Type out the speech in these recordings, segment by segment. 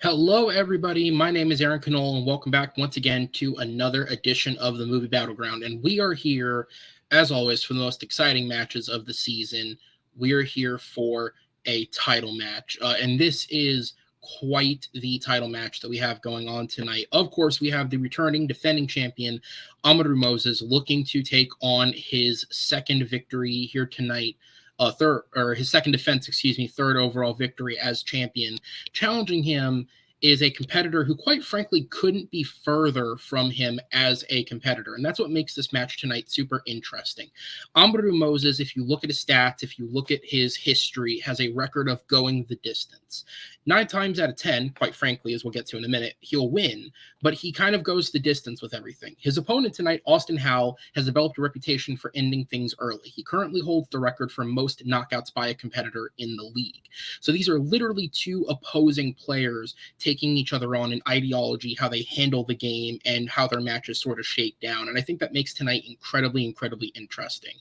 Hello, everybody. My name is Aaron Knoll, and welcome back once again to another edition of the Movie Battleground. And we are here, as always, for the most exciting matches of the season. We are here for a title match, and this is quite the title match that we have going on tonight. Of course, we have the returning defending champion, Amaru Moses, looking to take on his second victory here tonight. His second defense, third overall victory as champion. Challenging him is a competitor who, quite frankly, couldn't be further from him as a competitor. And that's what makes this match tonight super interesting. Amaru Moses, if you look at his stats, if you look at his history, has a record of going the distance. 9 times out of 10, quite frankly, as we'll get to in a minute, he'll win, but he kind of goes the distance with everything. His opponent tonight, Austin Howell, has developed a reputation for ending things early. He currently holds the record for most knockouts by a competitor in the league. So these are literally two opposing players taking each other on in ideology, how they handle the game, and how their matches sort of shake down. And I think that makes tonight incredibly, incredibly interesting.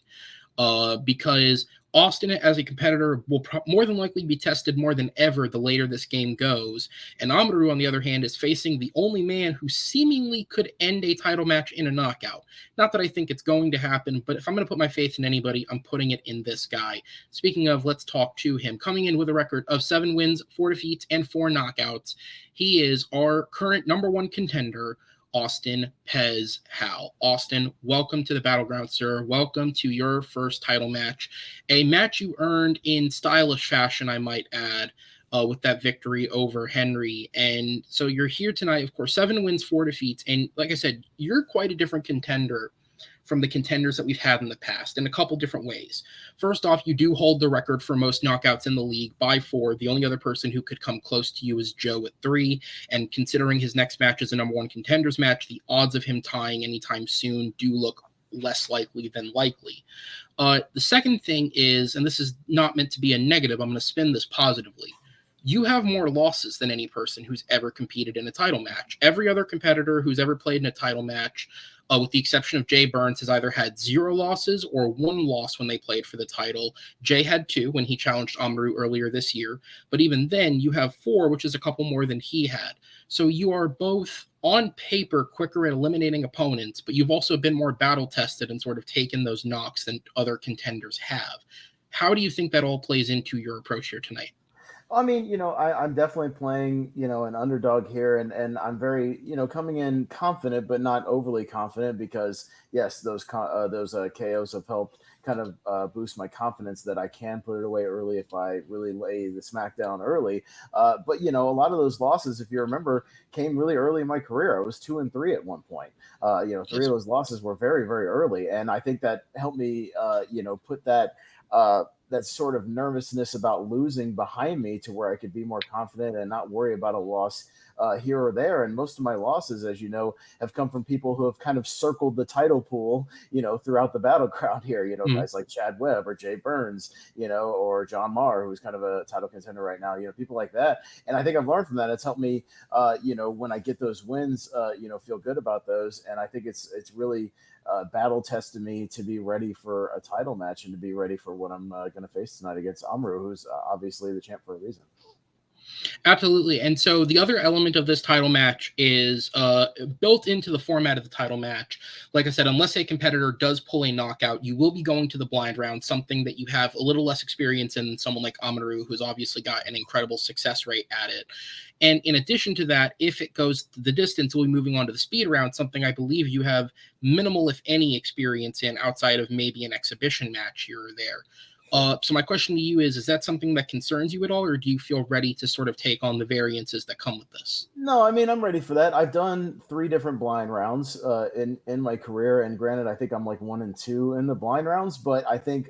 Because Austin, as a competitor, will more than likely be tested more than ever the later this game goes. And Amaru, on the other hand, is facing the only man who seemingly could end a title match in a knockout. Not that I think it's going to happen, but if I'm going to put my faith in anybody, I'm putting it in this guy. Speaking of, let's talk to him. Coming in with a record of 7 wins, 4 defeats, and 4 knockouts, he is our current number 1 contender, Austin Pez Howell. Austin, welcome to the Battleground, sir. Welcome to your first title match. A match you earned in stylish fashion, I might add, with that victory over Henry. And so you're here tonight, of course, 7 wins, 4 defeats. And like I said, you're quite a different contender from the contenders that we've had in the past in a couple different ways. First off, you do hold the record for most knockouts in the league by 4. The only other person who could come close to you is Joe at 3. And considering his next match is a number 1 contenders match, the odds of him tying anytime soon do look less likely than likely. The second thing is, and this is not meant to be a negative, I'm going to spin this positively. You have more losses than any person who's ever competed in a title match. Every other competitor who's ever played in a title match, with the exception of Jay Burns, has either had 0 losses or 1 loss when they played for the title. Jay had 2 when he challenged Amaru earlier this year. But even then, you have 4, which is a couple more than he had. So you are both, on paper, quicker at eliminating opponents, but you've also been more battle-tested and sort of taken those knocks than other contenders have. How do you think that all plays into your approach here tonight? I mean, I'm definitely playing, an underdog here, and I'm very, coming in confident, but not overly confident because, yes, those KOs have helped kind of boost my confidence that I can put it away early if I really lay the smack down early. But, a lot of those losses, if you remember, came really early in my career. I was 2-3 at one point. 3 of those losses were very, very early, and I think that helped me, put that sort of nervousness about losing behind me to where I could be more confident and not worry about a loss here or there. And most of my losses, as you know, have come from people who have kind of circled the title pool, throughout the battleground here, guys like Chad Webb or Jay Burns, or John Marr, who's kind of a title contender right now, people like that. And I think I've learned from that. It's helped me, when I get those wins, feel good about those. And I think it's really battle tested me to be ready for a title match and to be ready for what I'm going to face tonight against Amaru, who's obviously the champ for a reason. Absolutely. And so the other element of this title match is built into the format of the title match. Like I said, unless a competitor does pull a knockout, you will be going to the blind round, something that you have a little less experience in than someone like Amaru, who's obviously got an incredible success rate at it. And in addition to that, if it goes the distance, we'll be moving on to the speed round, something I believe you have minimal, if any, experience in outside of maybe an exhibition match here or there. So my question to you is that something that concerns you at all, or do you feel ready to sort of take on the variances that come with this? No, I mean, I'm ready for that. I've done 3 different blind rounds in my career, and granted, I think I'm like 1 and 2 in the blind rounds, but I think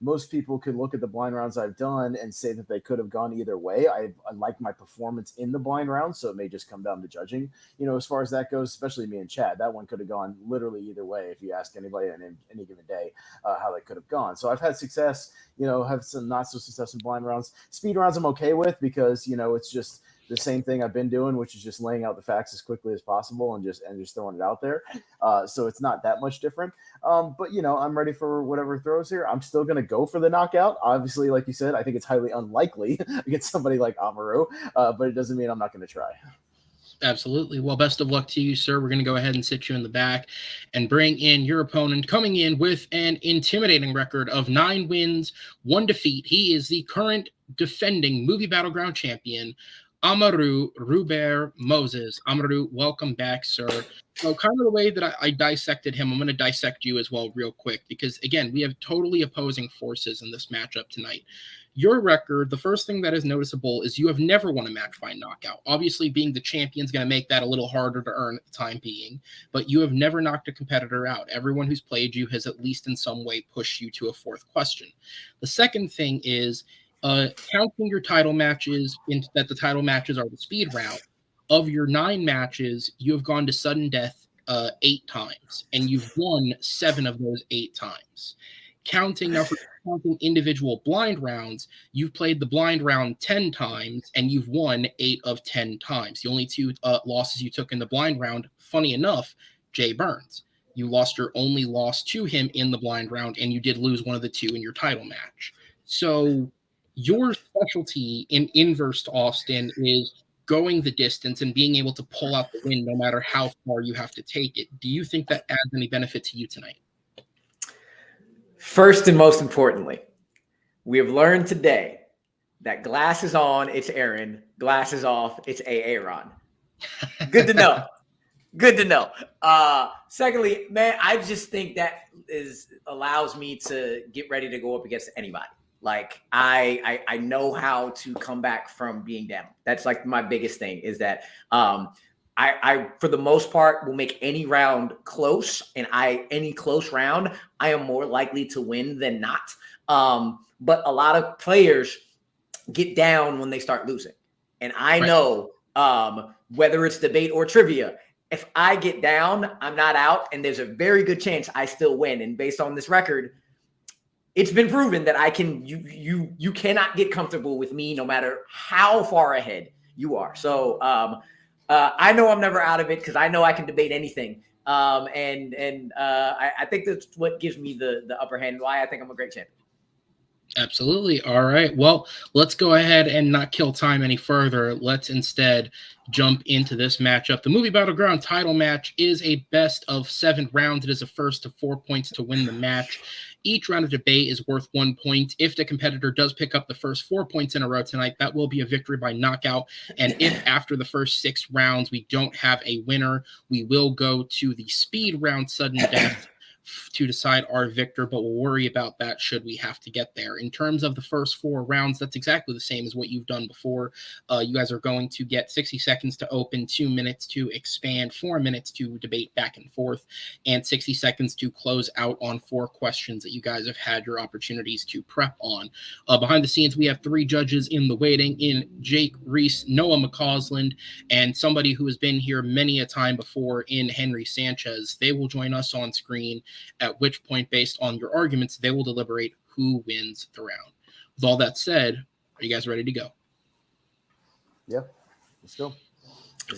most people could look at the blind rounds I've done and say that they could have gone either way. I like my performance in the blind round, so it may just come down to judging. As far as that goes, especially me and Chad, that one could have gone literally either way if you ask anybody on any given day how they could have gone. So I've had success, have some not so success in blind rounds. Speed rounds I'm okay with because it's just the same thing I've been doing, which is just laying out the facts as quickly as possible and just throwing it out there. So it's not that much different. But I'm ready for whatever throws here. I'm still going to go for the knockout. Obviously, like you said, I think it's highly unlikely against somebody like Amaru, but it doesn't mean I'm not going to try. Absolutely. Well, best of luck to you, sir. We're going to go ahead and sit you in the back and bring in your opponent, coming in with an intimidating record of 9 wins, 1 defeat. He is the current defending Movie Battleground champion, Amaru Moses. Amaru, welcome back, sir. So kind of the way that I dissected him, I'm going to dissect you as well real quick because, again, we have totally opposing forces in this matchup tonight. Your record, the first thing that is noticeable is you have never won a match by knockout. Obviously, being the champion is going to make that a little harder to earn at the time being, but you have never knocked a competitor out. Everyone who's played you has at least in some way pushed you to a 4th question. The second thing is counting your title matches, that the title matches are the speed round. Of your 9 matches, you have gone to sudden death 8 times, and you've won 7 of those 8 times. Counting individual blind rounds, you've played the blind round 10 times, and you've won 8 of 10 times. The only 2 losses you took in the blind round, funny enough, Jay Burns. You lost your only loss to him in the blind round, and you did lose one of the 2 in your title match. So your specialty in Inverse Austin is going the distance and being able to pull out the win no matter how far you have to take it. Do you think that adds any benefit to you tonight? First and most importantly, we have learned today that glasses on, it's Aaron. Glasses off, it's Aaron. Good to know. Good to know. Secondly, man, I just think that allows me to get ready to go up against anybody. Like I know how to come back from being down. That's like my biggest thing is that I for the most part will make any round close, and any close round I am more likely to win than not. But a lot of players get down when they start losing, and I know whether it's debate or trivia. If I get down, I'm not out, and there's a very good chance I still win. And based on this record, it's been proven that I can. You cannot get comfortable with me, no matter how far ahead you are. So I know I'm never out of it because I know I can debate anything. I think that's what gives me the upper hand. Why I think I'm a great champion. Absolutely. All right. Well, let's go ahead and not kill time any further. Let's instead jump into this matchup. The Movie Battleground title match is a best of 7 rounds. It is a first to 4 points to win the match. Each round of debate is worth 1 point. If the competitor does pick up the first 4 points in a row tonight, that will be a victory by knockout. And if after the first 6 rounds we don't have a winner, we will go to the speed round sudden death to decide our victor, but we'll worry about that should we have to get there. In terms of the first 4 rounds, that's exactly the same as what you've done before. You guys are going to get 60 seconds to open, 2 minutes to expand, 4 minutes to debate back and forth, and 60 seconds to close out on 4 questions that you guys have had your opportunities to prep on. Behind the scenes, we have 3 judges in the waiting in Jake Reese, Noah McCausland, and somebody who has been here many a time before in Henry Sanchez. They will join us on screen, at which point, based on your arguments, they will deliberate who wins the round. With all that said, are you guys ready to go? Yeah, let's go.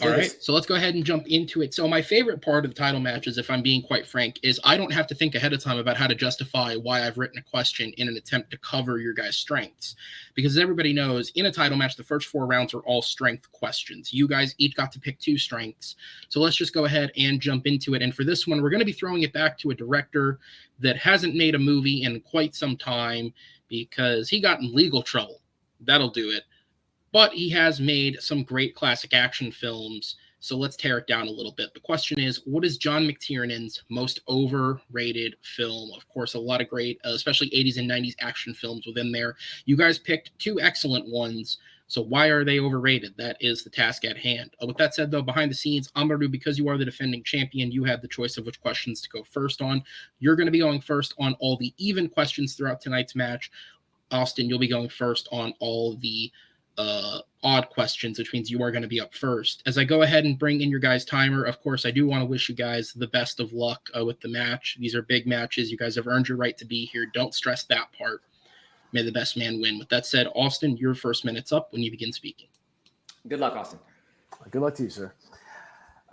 All right, so let's go ahead and jump into it. So my favorite part of the title matches, if I'm being quite frank, is I don't have to think ahead of time about how to justify why I've written a question in an attempt to cover your guys' strengths. Because as everybody knows, in a title match, the first 4 rounds are all strength questions. You guys each got to pick 2 strengths. So let's just go ahead and jump into it. And for this one, we're going to be throwing it back to a director that hasn't made a movie in quite some time because he got in legal trouble. That'll do it. But he has made some great classic action films, so let's tear it down a little bit. The question is, what is John McTiernan's most overrated film? Of course, a lot of great, especially 80s and 90s action films within there. You guys picked 2 excellent ones. So why are they overrated? That is the task at hand. With that said, though, behind the scenes, Amaru, because you are the defending champion, you have the choice of which questions to go first on. You're going to be going first on all the even questions throughout tonight's match. Austin, you'll be going first on all the odd questions, which means you are going to be up first. As I go ahead and bring in your guys' timer, of course, I do want to wish you guys the best of luck with the match. These are big matches. You guys have earned your right to be here. Don't stress that part. May the best man win. With that said, Austin, your first minute's up when you begin speaking. Good luck, Austin. Good luck to you, sir.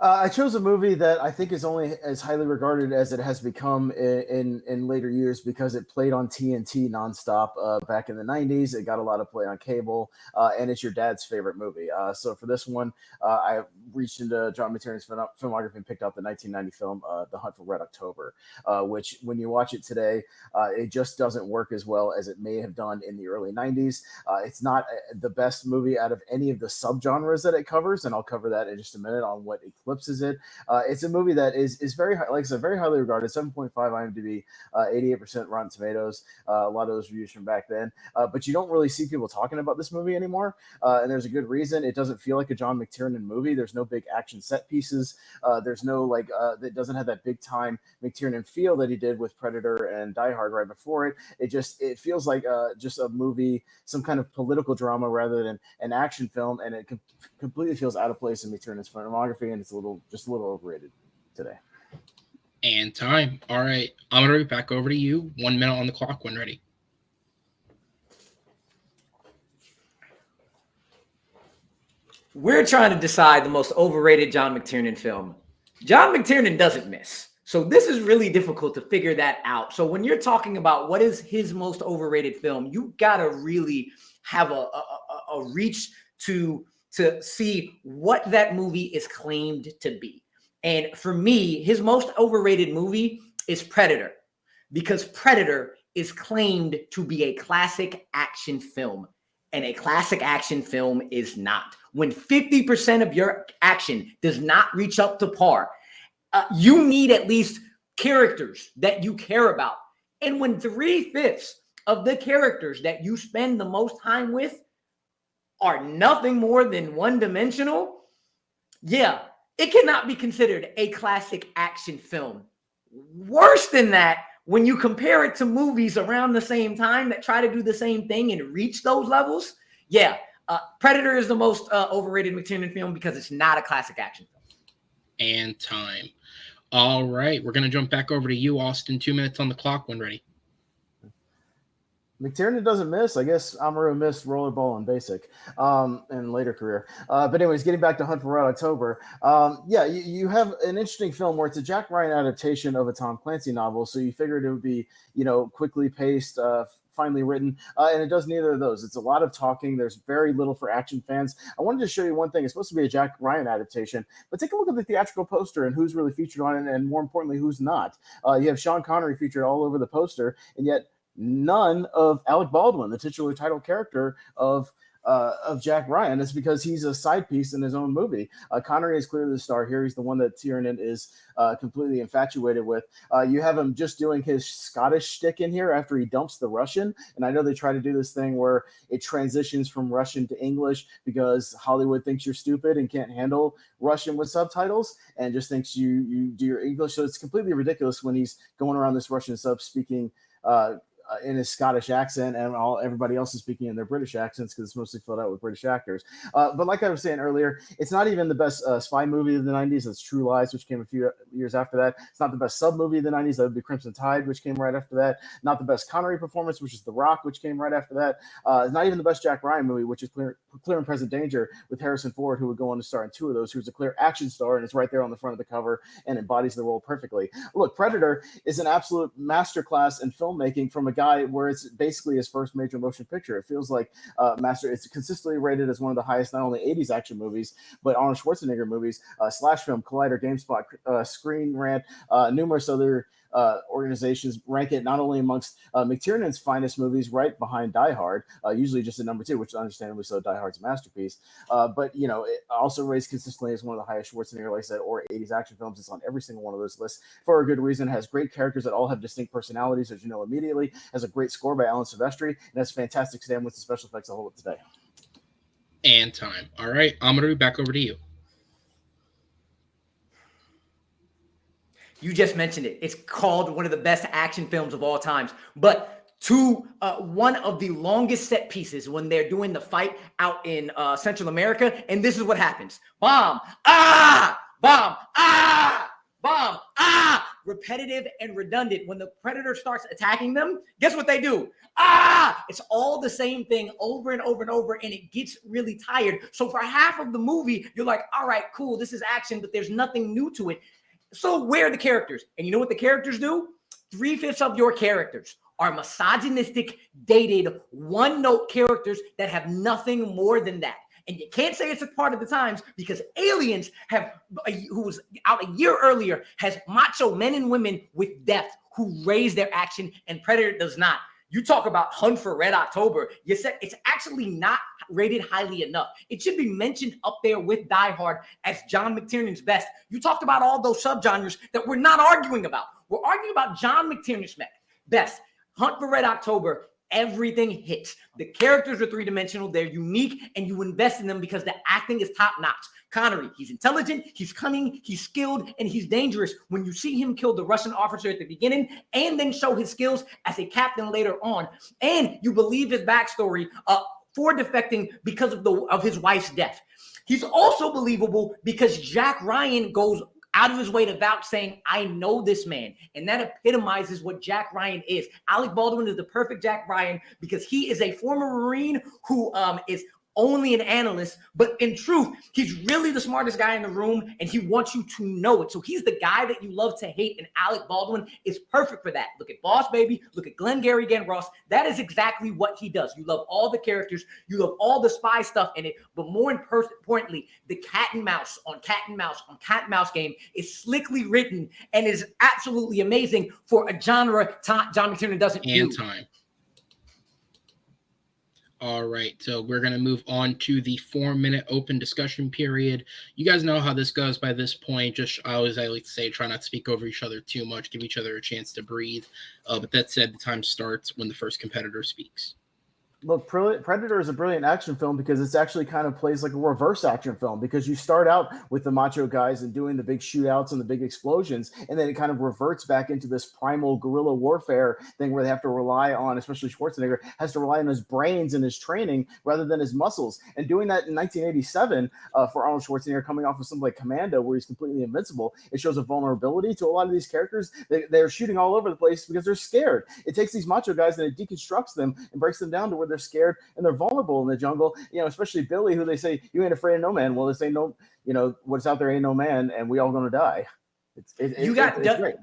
I chose a movie that I think is only as highly regarded as it has become in later years because it played on TNT nonstop back in the 90s. It got a lot of play on cable, and it's your dad's favorite movie. So for this one, I reached into John McTiernan's filmography and picked out the 1990 film The Hunt for Red October, which when you watch it today, it just doesn't work as well as it may have done in the early 90s. It's not the best movie out of any of the subgenres that it covers, and I'll cover that in just a minute on what eclipses it. It's a movie that is very high, like I said, very highly regarded. 7.5 IMDb, 88% Rotten Tomatoes. A lot of those reviews from back then, but you don't really see people talking about this movie anymore, and there's a good reason. It doesn't feel like a John McTiernan movie. There's no big action set pieces. There's no it doesn't have that big time McTiernan feel that he did with Predator and Die Hard right before it. It feels like just a movie, some kind of political drama rather than an action film, and it completely feels out of place in McTiernan's filmography, and it's just a little overrated today. And time. All right, Amaru, back over to you. 1 minute on the clock when ready. We're trying to decide the most overrated John McTiernan film. John McTiernan doesn't miss. So this is really difficult to figure that out. So when you're talking about what is his most overrated film, you got to really have a reach to see what that movie is claimed to be. And for me, his most overrated movie is Predator, because Predator is claimed to be a classic action film, and a classic action film is not. When 50% of your action does not reach up to par, you need at least characters that you care about. And when 3/5 of the characters that you spend the most time with are nothing more than one-dimensional, yeah, it cannot be considered a classic action film. Worse than that, when you compare it to movies around the same time that try to do the same thing and reach those levels, yeah, Predator is the most overrated McTiernan film because it's not a classic action film. And time. All right, we're going to jump back over to you, Austin. 2 minutes on the clock when ready. McTiernan doesn't miss. I guess Amaru missed Rollerball and Basic in later career. But anyways, getting back to Hunt for Red October, you have an interesting film where it's a Jack Ryan adaptation of a Tom Clancy novel. So you figured it would be, quickly paced, finely written, and it does neither of those. It's a lot of talking. There's very little for action fans. I wanted to show you one thing. It's supposed to be a Jack Ryan adaptation, but take a look at the theatrical poster and who's really featured on it, and more importantly, who's not. You have Sean Connery featured all over the poster, and yet none of Alec Baldwin, the titular title character of Jack Ryan. It's because he's a side piece in his own movie. Connery is clearly the star here. He's the one that Tiernan is completely infatuated with. You have him just doing his Scottish shtick in here after he dumps the Russian. And I know they try to do this thing where it transitions from Russian to English because Hollywood thinks you're stupid and can't handle Russian with subtitles and just thinks you do your English. So it's completely ridiculous when he's going around this Russian sub speaking in his Scottish accent, and everybody else is speaking in their British accents because it's mostly filled out with British actors. But like I was saying earlier, it's not even the best spy movie of the 90s. It's True Lies, which came a few years after that. It's not the best sub movie of the 90s. That would be Crimson Tide, which came right after that. Not the best Connery performance, which is The Rock, which came right after that. It's not even the best Jack Ryan movie, which is Clear and Present Danger with Harrison Ford, who would go on to star in two of those, who's a clear action star, and it's right there on the front of the cover and embodies the role perfectly. Look, Predator is an absolute masterclass in filmmaking from a guy where it's basically his first major motion picture. It feels like it's consistently rated as one of the highest, not only 80s action movies, but Arnold Schwarzenegger movies, Slash Film, Collider, GameSpot, Screen Rant, numerous other organizations rank it not only amongst McTiernan's finest movies, right behind Die Hard, usually just at number 2, which understandably so Die Hard's a masterpiece. But it also rates consistently as one of the highest Schwarzenegger, like I said, or 80s action films. It's on every single one of those lists for a good reason. Has great characters that all have distinct personalities, as you know immediately. Has a great score by Alan Silvestri, and has fantastic stand with the special effects to hold it today. And time. All right, Amaru, back over to you. You just mentioned it. It's called one of the best action films of all times. But to one of the longest set pieces when they're doing the fight out in Central America, and this is what happens. Bomb, bomb, bomb, repetitive and redundant. When the predator starts attacking them, guess what they do? It's all the same thing over and over and over, and it gets really tired. So for half of the movie, you're like, all right, cool, this is action, but there's nothing new to it. So where are the characters? And you know what the characters do? 3/5 of your characters are misogynistic, dated, one-note characters that have nothing more than that. And you can't say it's a part of the times because Aliens who was out a year earlier, has macho men and women with depth who raise their action, and Predator does not. You talk about Hunt for Red October. You said it's actually not rated highly enough. It should be mentioned up there with Die Hard as John McTiernan's best. You talked about all those subgenres that we're not arguing about. We're arguing about John McTiernan's best. Hunt for Red October, everything hits. The characters are three-dimensional. They're unique, and you invest in them because the acting is top-notch. Connery, he's intelligent, he's cunning, he's skilled, and he's dangerous. When you see him kill the Russian officer at the beginning and then show his skills as a captain later on, and you believe his backstory for defecting because of his wife's death. He's also believable because Jack Ryan goes out of his way to vouch, saying, I know this man. And that epitomizes what Jack Ryan is. Alec Baldwin is the perfect Jack Ryan because he is a former Marine who is only an analyst, but in truth, he's really the smartest guy in the room, and he wants you to know it. So he's the guy that you love to hate, and Alec Baldwin is perfect for that. Look at Boss Baby, look at Glengarry Glen Ross. That is exactly what he does. You love all the characters, you love all the spy stuff in it, but more importantly, the cat and mouse on cat and mouse game is slickly written and is absolutely amazing for a genre John McTiernan doesn't do. Time. All right, so we're going to move on to the 4-minute open discussion period. You guys know how this goes by this point. I like to say, try not to speak over each other too much, give each other a chance to breathe. But that said, the time starts when the first competitor speaks. Look, Predator is a brilliant action film because it's actually kind of plays like a reverse action film, because you start out with the macho guys and doing the big shootouts and the big explosions, and then it kind of reverts back into this primal guerrilla warfare thing where they have to rely on, especially Schwarzenegger, has to rely on his brains and his training rather than his muscles. And doing that in 1987 for Arnold Schwarzenegger, coming off of something like Commando, where he's completely invincible, it shows a vulnerability to a lot of these characters. They're shooting all over the place because they're scared. It takes these macho guys and it deconstructs them and breaks them down to where they're scared and they're vulnerable in the jungle, especially Billy, who they say, you ain't afraid of no man. Well, they say, no, what's out there ain't no man, and we all gonna die. It's great.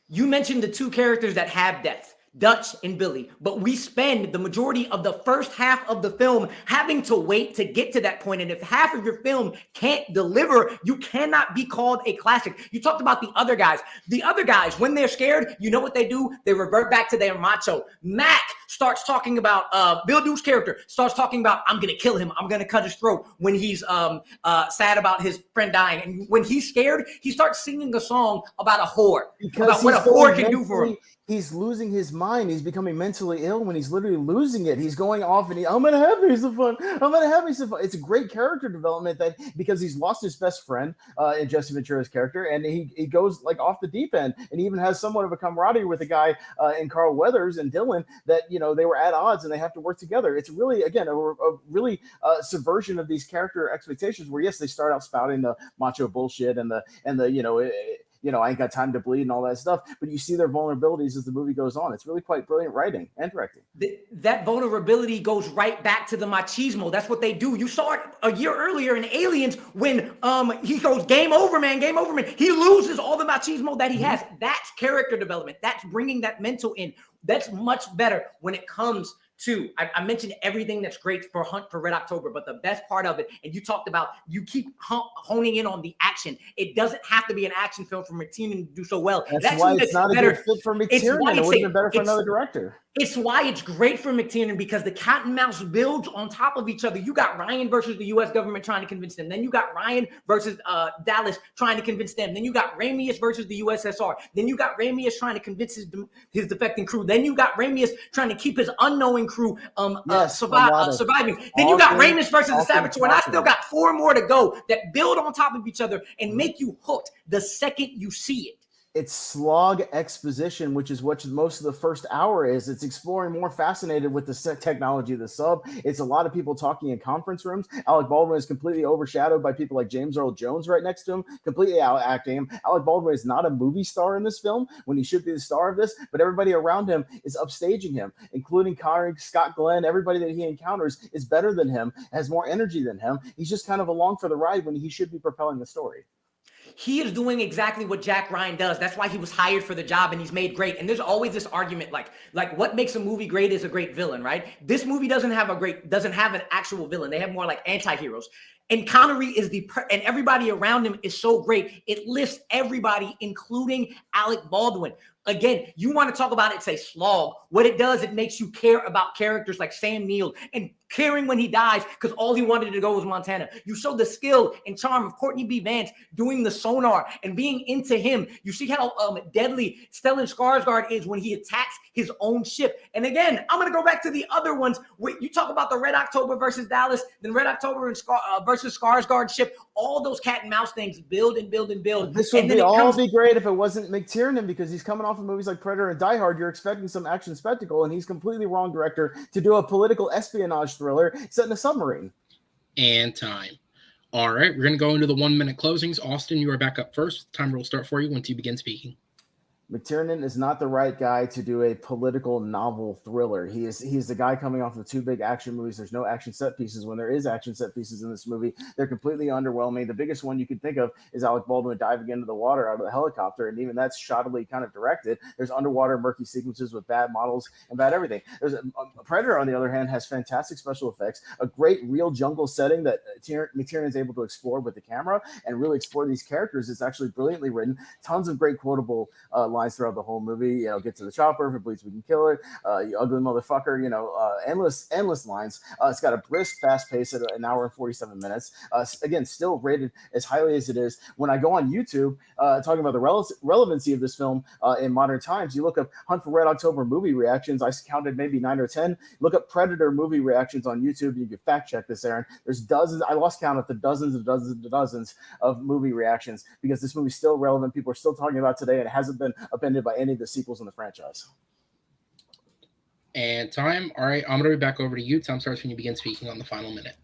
You mentioned the two characters that have depth, Dutch and Billy, but we spend the majority of the first half of the film having to wait to get to that point. And if half of your film can't deliver, you cannot be called a classic. You talked about the other guys. The other guys, when they're scared, you know what they do? They revert back to their macho. Mac starts talking about, Bill Duke's character starts talking about, I'm going to kill him. I'm going to cut his throat when he's sad about his friend dying. And when he's scared, he starts singing a song about a whore, about what a whore can do for him. He's losing his mind. He's becoming mentally ill when he's literally losing it. He's going off and I'm going to have me some fun. I'm going to have me some fun. It's a great character development because he's lost his best friend in Jesse Ventura's character, and he goes like off the deep end, and he even has somewhat of a camaraderie with a guy in Carl Weathers and Dylan that, they were at odds and they have to work together. It's really, again, a really subversion of these character expectations where, yes, they start out spouting the macho bullshit and the I ain't got time to bleed and all that stuff. But you see their vulnerabilities as the movie goes on. It's really quite brilliant writing and directing. That vulnerability goes right back to the machismo. That's what they do. You saw it a year earlier in Aliens when he goes, game over, man, game over, man. He loses all the machismo that he has. That's character development. That's bringing that mental in. That's much better when it comes to, I mentioned everything that's great for Hunt for Red October, but the best part of it, and you talked about, you keep honing in on the action. It doesn't have to be an action film for McTiernan to do so well. That's why it's not a good fit for McTiernan. It would have been better for another director. It's why it's great for McTiernan, because the cat and mouse builds on top of each other. You got Ryan versus the U.S. government trying to convince them. Then you got Ryan versus Dallas trying to convince them. Then you got Ramius versus the USSR. Then you got Ramius trying to convince his defecting crew. Then you got Ramius trying to keep his unknowing crew surviving. Then you got Ramius versus the Saboteur. And I still got 4 more to go that build on top of each other and make you hooked the second you see it. It's slog exposition, which is what most of the first hour is. It's exploring more fascinated with the technology of the sub. It's a lot of people talking in conference rooms. Alec Baldwin is completely overshadowed by people like James Earl Jones right next to him, completely out-acting him. Alec Baldwin is not a movie star in this film when he should be the star of this, but everybody around him is upstaging him, including Scott Glenn. Everybody that he encounters is better than him, has more energy than him. He's just kind of along for the ride when he should be propelling the story. He is doing exactly what Jack Ryan does. That's why he was hired for the job, and he's made great. And there's always this argument, like what makes a movie great is a great villain, right? This movie doesn't have an actual villain. They have more like anti-heroes. And Connery is and everybody around him is so great. It lifts everybody, including Alec Baldwin. Again, you want to talk about it's a slog. What it does, it makes you care about characters like Sam Neill and caring when he dies because all he wanted to go was Montana. You show the skill and charm of Courtney B. Vance doing the sonar and being into him. You see how deadly Stellan Skarsgård is when he attacks his own ship. And again, I'm going to go back to the other ones. You talk about the Red October versus Dallas, then Red October and versus Skarsgård ship. All those cat and mouse things build and build and build. This would be great if it wasn't McTiernan, because he's coming off of movies like Predator and Die Hard. You're expecting some action spectacle, and he's completely wrong director to do a political espionage thriller set in a submarine. And time. All right, we're going to go into the 1-minute closings. Austin, you are back up first. Timer will start for you once you begin speaking. McTiernan is not the right guy to do a political novel thriller. He's the guy coming off of 2 big action movies. There's no action set pieces. When there is action set pieces in this movie, they're completely underwhelming. The biggest one you could think of is Alec Baldwin diving into the water out of the helicopter, and even that's shoddily kind of directed. There's underwater murky sequences with bad models and bad everything. There's a Predator, on the other hand, has fantastic special effects, a great real jungle setting that McTiernan is able to explore with the camera and really explore these characters. It's actually brilliantly written. Tons of great quotable lines throughout the whole movie. Get to the chopper, if it bleeds we can kill it, you ugly motherfucker, endless lines. It's got a brisk fast pace at an hour and 47 minutes. Again, still rated as highly as it is. When I go on YouTube talking about the relevancy of this film in modern times, you look up Hunt for Red October movie reactions. I counted maybe 9 or 10. Look up Predator movie reactions on YouTube. You can fact check this, Aaron. There's dozens. I lost count of the dozens of movie reactions, because this movie's still relevant. People are still talking about it today, and it hasn't been upended by any of the sequels in the franchise. And time. All right, I'm going to be back over to you. Time starts when you begin speaking on the final minute.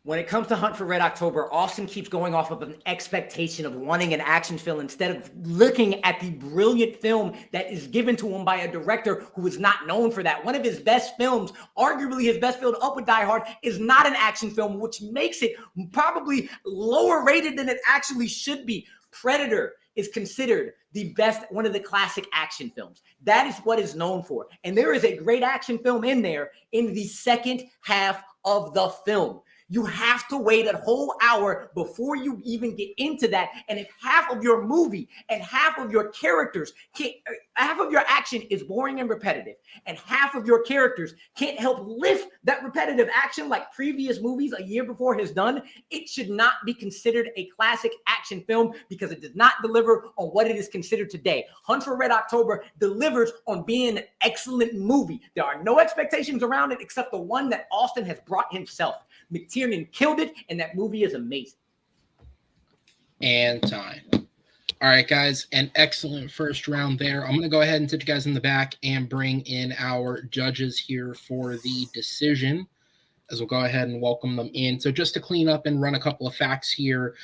When it comes to Hunt for Red October, Austin keeps going off of an expectation of wanting an action film instead of looking at the brilliant film that is given to him by a director who is not known for that. One of his best films, arguably his best film up with Die Hard, is not an action film, which makes it probably lower rated than it actually should be. Predator is considered the best, one of the classic action films. That is what it's known for. And there is a great action film in there in the second half of the film. You have to wait a whole hour before you even get into that. And if half of your movie and half of your characters, half of your action is boring and repetitive, and half of your characters can't help lift that repetitive action like previous movies a year before has done, it should not be considered a classic action film, because it does not deliver on what it is considered today. Hunt for Red October delivers on being an excellent movie. There are no expectations around it except the one that Austin has brought himself. McTiernan killed it, and that movie is amazing. And time. All right, guys, an excellent first round there. I'm going to go ahead and sit you guys in the back and bring in our judges here for the decision, as we'll go ahead and welcome them in. So just to clean up and run a couple of facts here.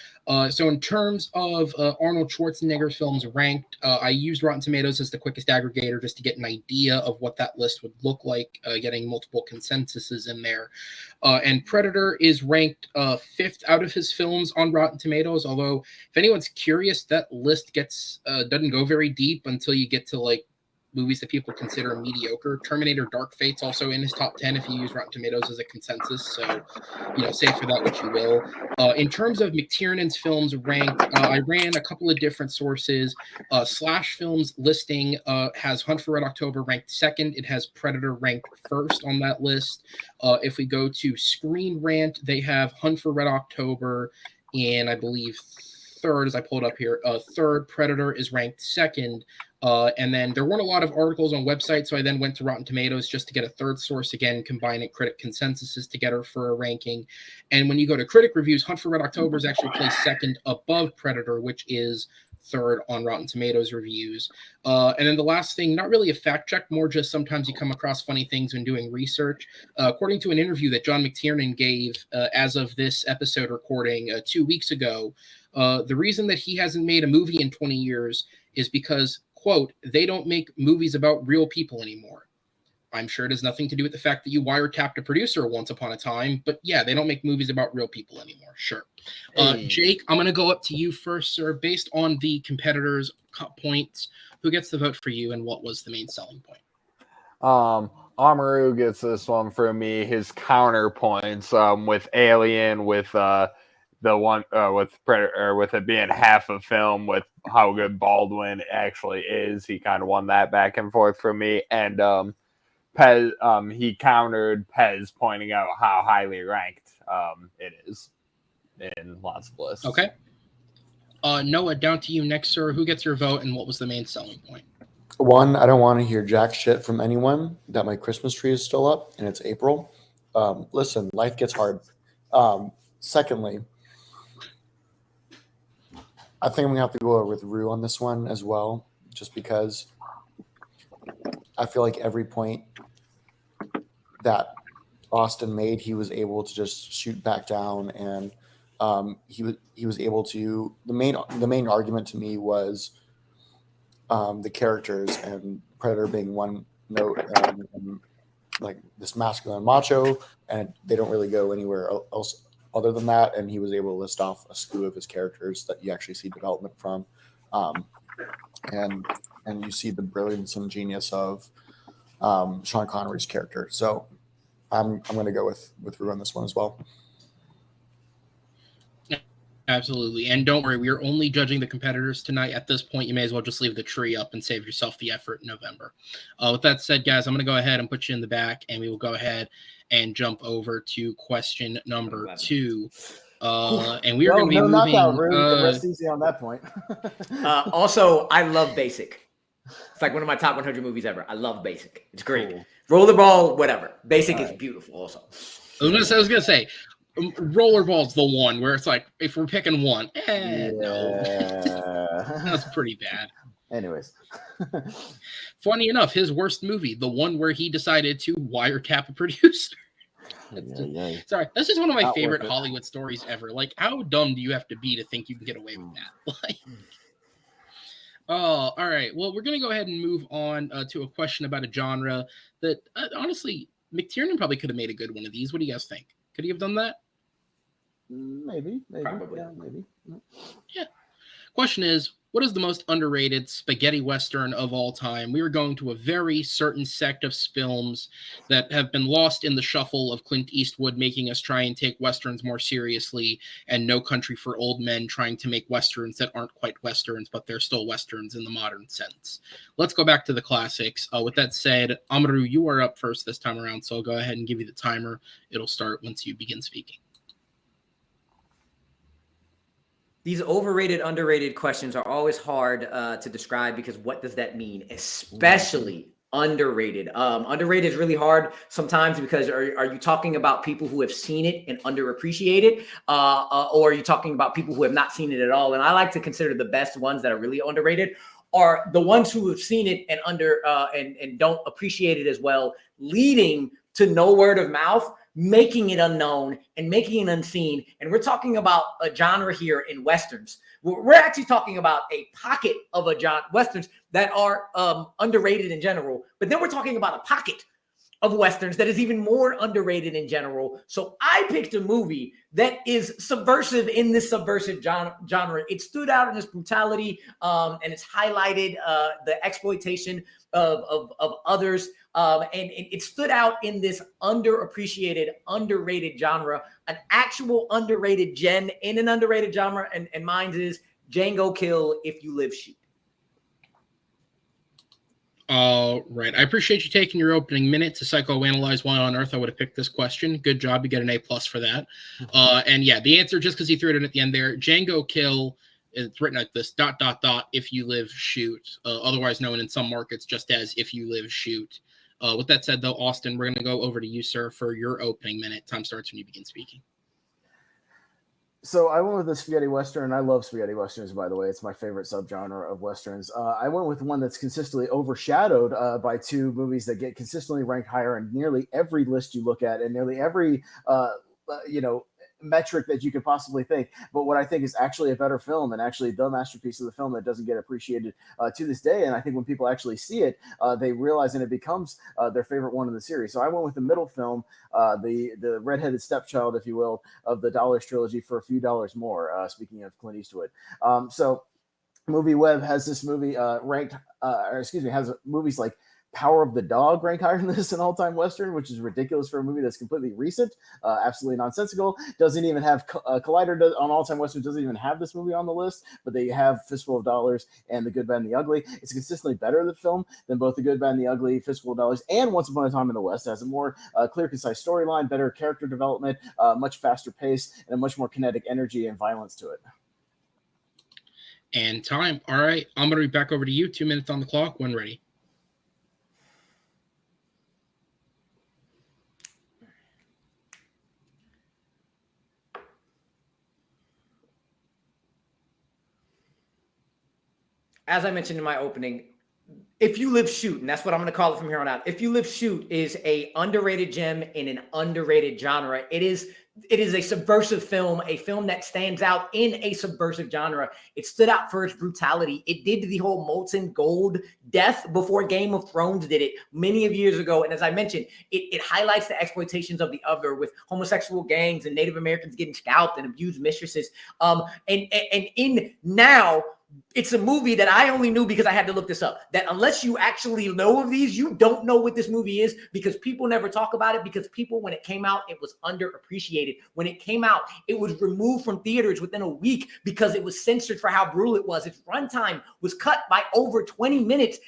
So in terms of Arnold Schwarzenegger's films ranked, I used Rotten Tomatoes as the quickest aggregator just to get an idea of what that list would look like, getting multiple consensuses in there. And Predator is ranked 5th out of his films on Rotten Tomatoes, although if anyone's curious, that list doesn't go very deep until you get to like movies that people consider mediocre. Terminator Dark Fate's also in his top 10 if you use Rotten Tomatoes as a consensus. So, say for that what you will. In terms of McTiernan's films ranked, I ran a couple of different sources. Slash Films listing has Hunt for Red October ranked second. It has Predator ranked first on that list. If we go to Screen Rant, they have Hunt for Red October and I believe third, as I pulled up here. Third, Predator is ranked second. And then there weren't a lot of articles on websites, so I then went to Rotten Tomatoes just to get a third source, again, combining critic consensuses together for a ranking. And when you go to critic reviews, Hunt for Red October is actually placed second above Predator, which is third on Rotten Tomatoes reviews. And then the last thing, not really a fact check, more just sometimes you come across funny things when doing research. According to an interview that John McTiernan gave as of this episode recording 2 weeks ago, the reason that he hasn't made a movie in 20 years is because, quote, they don't make movies about real people anymore. I'm sure it has nothing to do with the fact that you wiretapped a producer once upon a time, but yeah, they don't make movies about real people anymore. Sure. Jake, I'm going to go up to you first, sir. Based on the competitors' points, who gets the vote for you and what was the main selling point? Amaru gets this one for me. His counterpoints with Alien, with the one with Predator, with it being half a film, with how good Baldwin actually is. He kind of won that back and forth for me. And Pez, he countered Pez, pointing out how highly ranked it is in lots of lists. Okay. Noah, down to you next, sir. Who gets your vote and what was the main selling point? One, I don't want to hear jack shit from anyone that my Christmas tree is still up and it's April. Listen, life gets hard. Secondly, I think I'm going to have to go with Rue on this one as well, just because I feel like every point that Austin made, he was able to just shoot back down, and he was able to. The main argument to me was the characters, and Predator being one note, and like this masculine macho, and they don't really go anywhere else other than that, and he was able to list off a slew of his characters that you actually see development from, and you see the brilliance and genius of Sean Connery's character. So I'm going to go with Rue on this one as well. Absolutely. And don't worry, we are only judging the competitors tonight. At this point, you may as well just leave the tree up and save yourself the effort in November. With that said, guys, I'm going to go ahead and put you in the back, and we will go ahead and jump over to question number 2. And we are going to be moving. Knockout, Rue. Rest easy on that point. Also, I love Basic. It's like one of my top 100 movies ever. I love Basic. It's great. Cool. Rollerball, whatever. Basic is beautiful also. I was going to say, Rollerball's the one where it's like, if we're picking one, no. That's pretty bad. Anyways. Funny enough, his worst movie, the one where he decided to wiretap a producer. Sorry, that's just one of my favorite Hollywood stories ever. Like, how dumb do you have to be to think you can get away with that? Like, all right. Well, we're going to go ahead and move on to a question about a genre that, honestly, McTiernan probably could have made a good one of these. What do you guys think? Could he have done that? Maybe. Probably. Yeah, maybe. Yeah. Question is, what is the most underrated spaghetti western of all time? We are going to a very certain sect of films that have been lost in the shuffle of Clint Eastwood making us try and take westerns more seriously, and No Country for Old Men trying to make westerns that aren't quite westerns, but they're still westerns in the modern sense. Let's go back to the classics. With that said, Amaru, you are up first this time around, so I'll go ahead and give you the timer. It'll start once you begin speaking. These overrated, underrated questions are always hard to describe, because what does that mean? Especially underrated. Underrated is really hard sometimes, because are you talking about people who have seen it and underappreciate it? Or are you talking about people who have not seen it at all? And I like to consider the best ones that are really underrated are the ones who have seen it and and don't appreciate it as well, leading to no word of mouth, making it unknown and making it unseen. And we're talking about a genre here in westerns. We're actually talking about a pocket of westerns that are underrated in general. But then we're talking about a pocket of Westerns that is even more underrated in general. So I picked a movie that is subversive in this subversive genre. It stood out in its brutality, and it's highlighted the exploitation of others. And it stood out in this underappreciated, underrated genre, an actual underrated gem in an underrated genre. And mine is Django Kill, If You Live, Shoot. All right. I appreciate you taking your opening minute to psychoanalyze why on earth I would have picked this question. Good job. You get an A+ for that. And yeah, the answer, just because he threw it in at the end there, Django Kill, it's written like this, ... if you live, shoot. Otherwise known in some markets just as if you live, shoot. With that said, though, Austin, we're going to go over to you, sir, for your opening minute. Time starts when you begin speaking. So I went with the spaghetti western. I love spaghetti westerns, by the way. It's my favorite subgenre of westerns. I went with one that's consistently overshadowed by two movies that get consistently ranked higher in nearly every list you look at and nearly every metric that you could possibly think. But what I think is actually a better film and actually the masterpiece of the film that doesn't get appreciated to this day. And I think when people actually see it, they realize and it becomes their favorite one in the series. So I went with the middle film, the redheaded stepchild, if you will, of the Dollars trilogy, For a Few Dollars More. Speaking of Clint Eastwood. So Movie Web has this movie has movies like Power of the Dog ranked higher than this, an all-time Western, which is ridiculous for a movie that's completely recent, absolutely nonsensical. Doesn't even have Collider on all-time Westerns, doesn't even have this movie on the list, but they have Fistful of Dollars and The Good, Bad, and the Ugly. It's consistently better of the film than both The Good, Bad, and the Ugly, Fistful of Dollars, and Once Upon a Time in the West. It has a more clear, concise storyline, better character development, much faster pace, and a much more kinetic energy and violence to it. And time. All right. I'm going to be back over to you. 2 minutes on the clock when ready. As I mentioned in my opening, If You Live, Shoot, and that's what I'm going to call it from here on out. If You Live, Shoot is a underrated gem in an underrated genre. It is a subversive film, a film that stands out in a subversive genre. It stood out for its brutality. It did the whole molten gold death before Game of Thrones did it many of years ago. And as I mentioned, it highlights the exploitations of the other with homosexual gangs and Native Americans getting scalped and abused mistresses. And in now, it's a movie that I only knew because I had to look this up, that unless you actually know of these, you don't know what this movie is, because people never talk about it, because people, when it came out, it was underappreciated. When it came out, it was removed from theaters within a week because it was censored for how brutal it was. Its runtime was cut by over 20 minutes.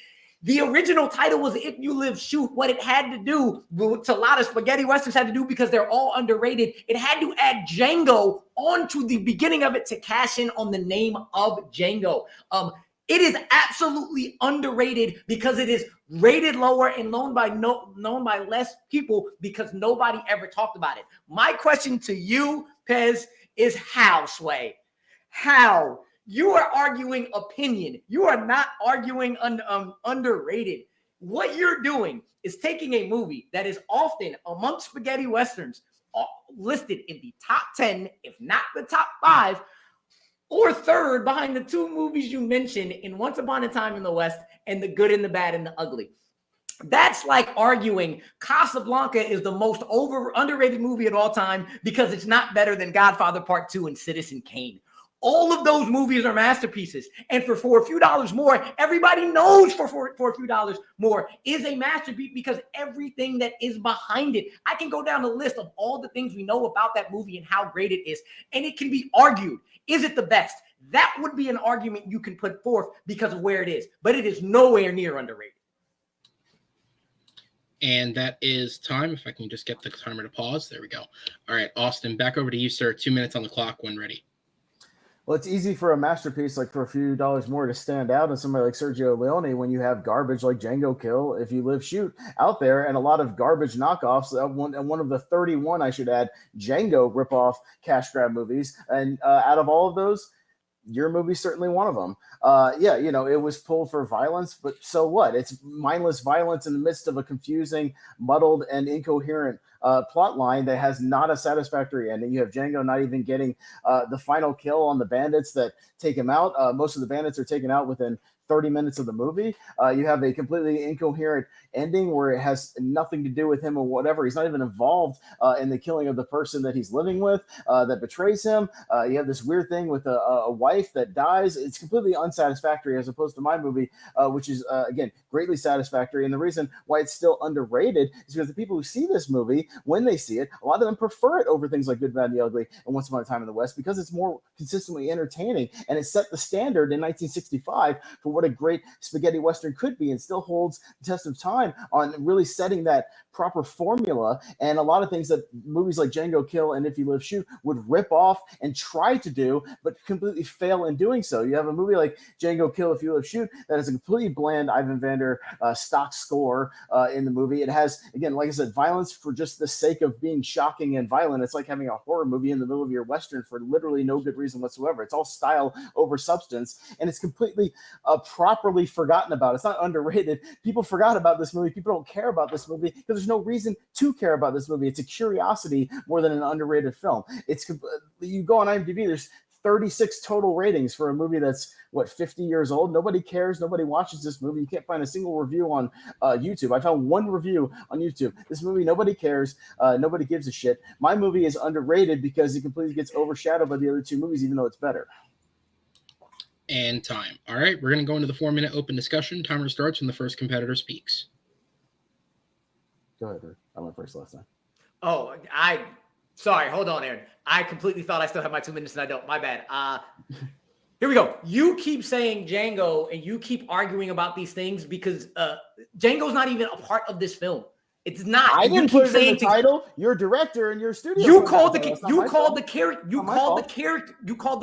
The original title was If You Live, Shoot. What it had to do, what a lot of spaghetti westerns had to do, because they're all underrated, it had to add Django onto the beginning of it to cash in on the name of Django. It is absolutely underrated because it is rated lower and known by less people because nobody ever talked about it. My question to you, Pez, is how, Sway? How? You are arguing opinion. You are not arguing underrated. What you're doing is taking a movie that is often amongst spaghetti westerns listed in the top 10, if not the top 5, or third behind the two movies you mentioned in Once Upon a Time in the West and The Good and the Bad and the Ugly. That's like arguing Casablanca is the most underrated movie of all time because it's not better than Godfather Part 2 and Citizen Kane. All of those movies are masterpieces. And for a few dollars more, everybody knows for a few dollars more is a masterpiece because everything that is behind it. I can go down the list of all the things we know about that movie and how great it is. And it can be argued. Is it the best? That would be an argument you can put forth because of where it is. But it is nowhere near underrated. And that is time. If I can just get the timer to pause. There we go. All right, Austin, back over to you, sir. 2 minutes on the clock when ready. Well, it's easy for a masterpiece like For a Few Dollars More to stand out, and somebody like Sergio Leone when you have garbage like Django Kill, If You Live, Shoot out there, and a lot of garbage knockoffs. One of the 31, I should add, Django ripoff cash grab movies. And out of all of those, your movie's certainly one of them. It was pulled for violence, but so what? It's mindless violence in the midst of a confusing, muddled, and incoherent plot line that has not a satisfactory ending. You have Django not even getting the final kill on the bandits that take him out. Most of the bandits are taken out within 30 minutes of the movie. You have a completely incoherent ending where it has nothing to do with him or whatever. He's not even involved in the killing of the person that he's living with that betrays him. You have this weird thing with a wife that dies. It's completely unsatisfactory as opposed to my movie, which is, again, greatly satisfactory. And the reason why it's still underrated is because the people who see this movie, when they see it, a lot of them prefer it over things like Good, Bad, and the Ugly and Once Upon a Time in the West because it's more consistently entertaining. And it set the standard in 1965 for what a great spaghetti Western could be and still holds the test of time on really setting that proper formula. And a lot of things that movies like Django Kill and If You Live Shoot would rip off and try to do, but completely fail in doing so. You have a movie like Django Kill, If You Live Shoot that is a completely bland Ivan Vander stock score in the movie. It has, again, like I said, violence for just the sake of being shocking and violent. It's like having a horror movie in the middle of your Western for literally no good reason whatsoever. It's all style over substance, and it's completely properly forgotten about. It's not underrated. People forgot about this movie. People don't care about this movie because there's no reason to care about this movie. It's a curiosity more than an underrated film. It's you go on IMDb, there's 36 total ratings for a movie that's 50 years old. Nobody cares. Nobody watches this movie. You can't find a single review on YouTube. I found one review on YouTube. This movie, nobody cares. Nobody gives a shit. My movie is underrated because it completely gets overshadowed by the other two movies, even though it's better. And time. All right, we're going to go into the 4-minute open discussion. Timer starts when the first competitor speaks. Go ahead, Rick. I went first last time. Oh, sorry. Hold on, Aaron. I completely thought I still have my 2 minutes and I don't. My bad. Here we go. You keep saying Django and you keep arguing about these things because Django's not even a part of this film. It's not. I didn't put it in the title. You're a director and you're a studio. You called the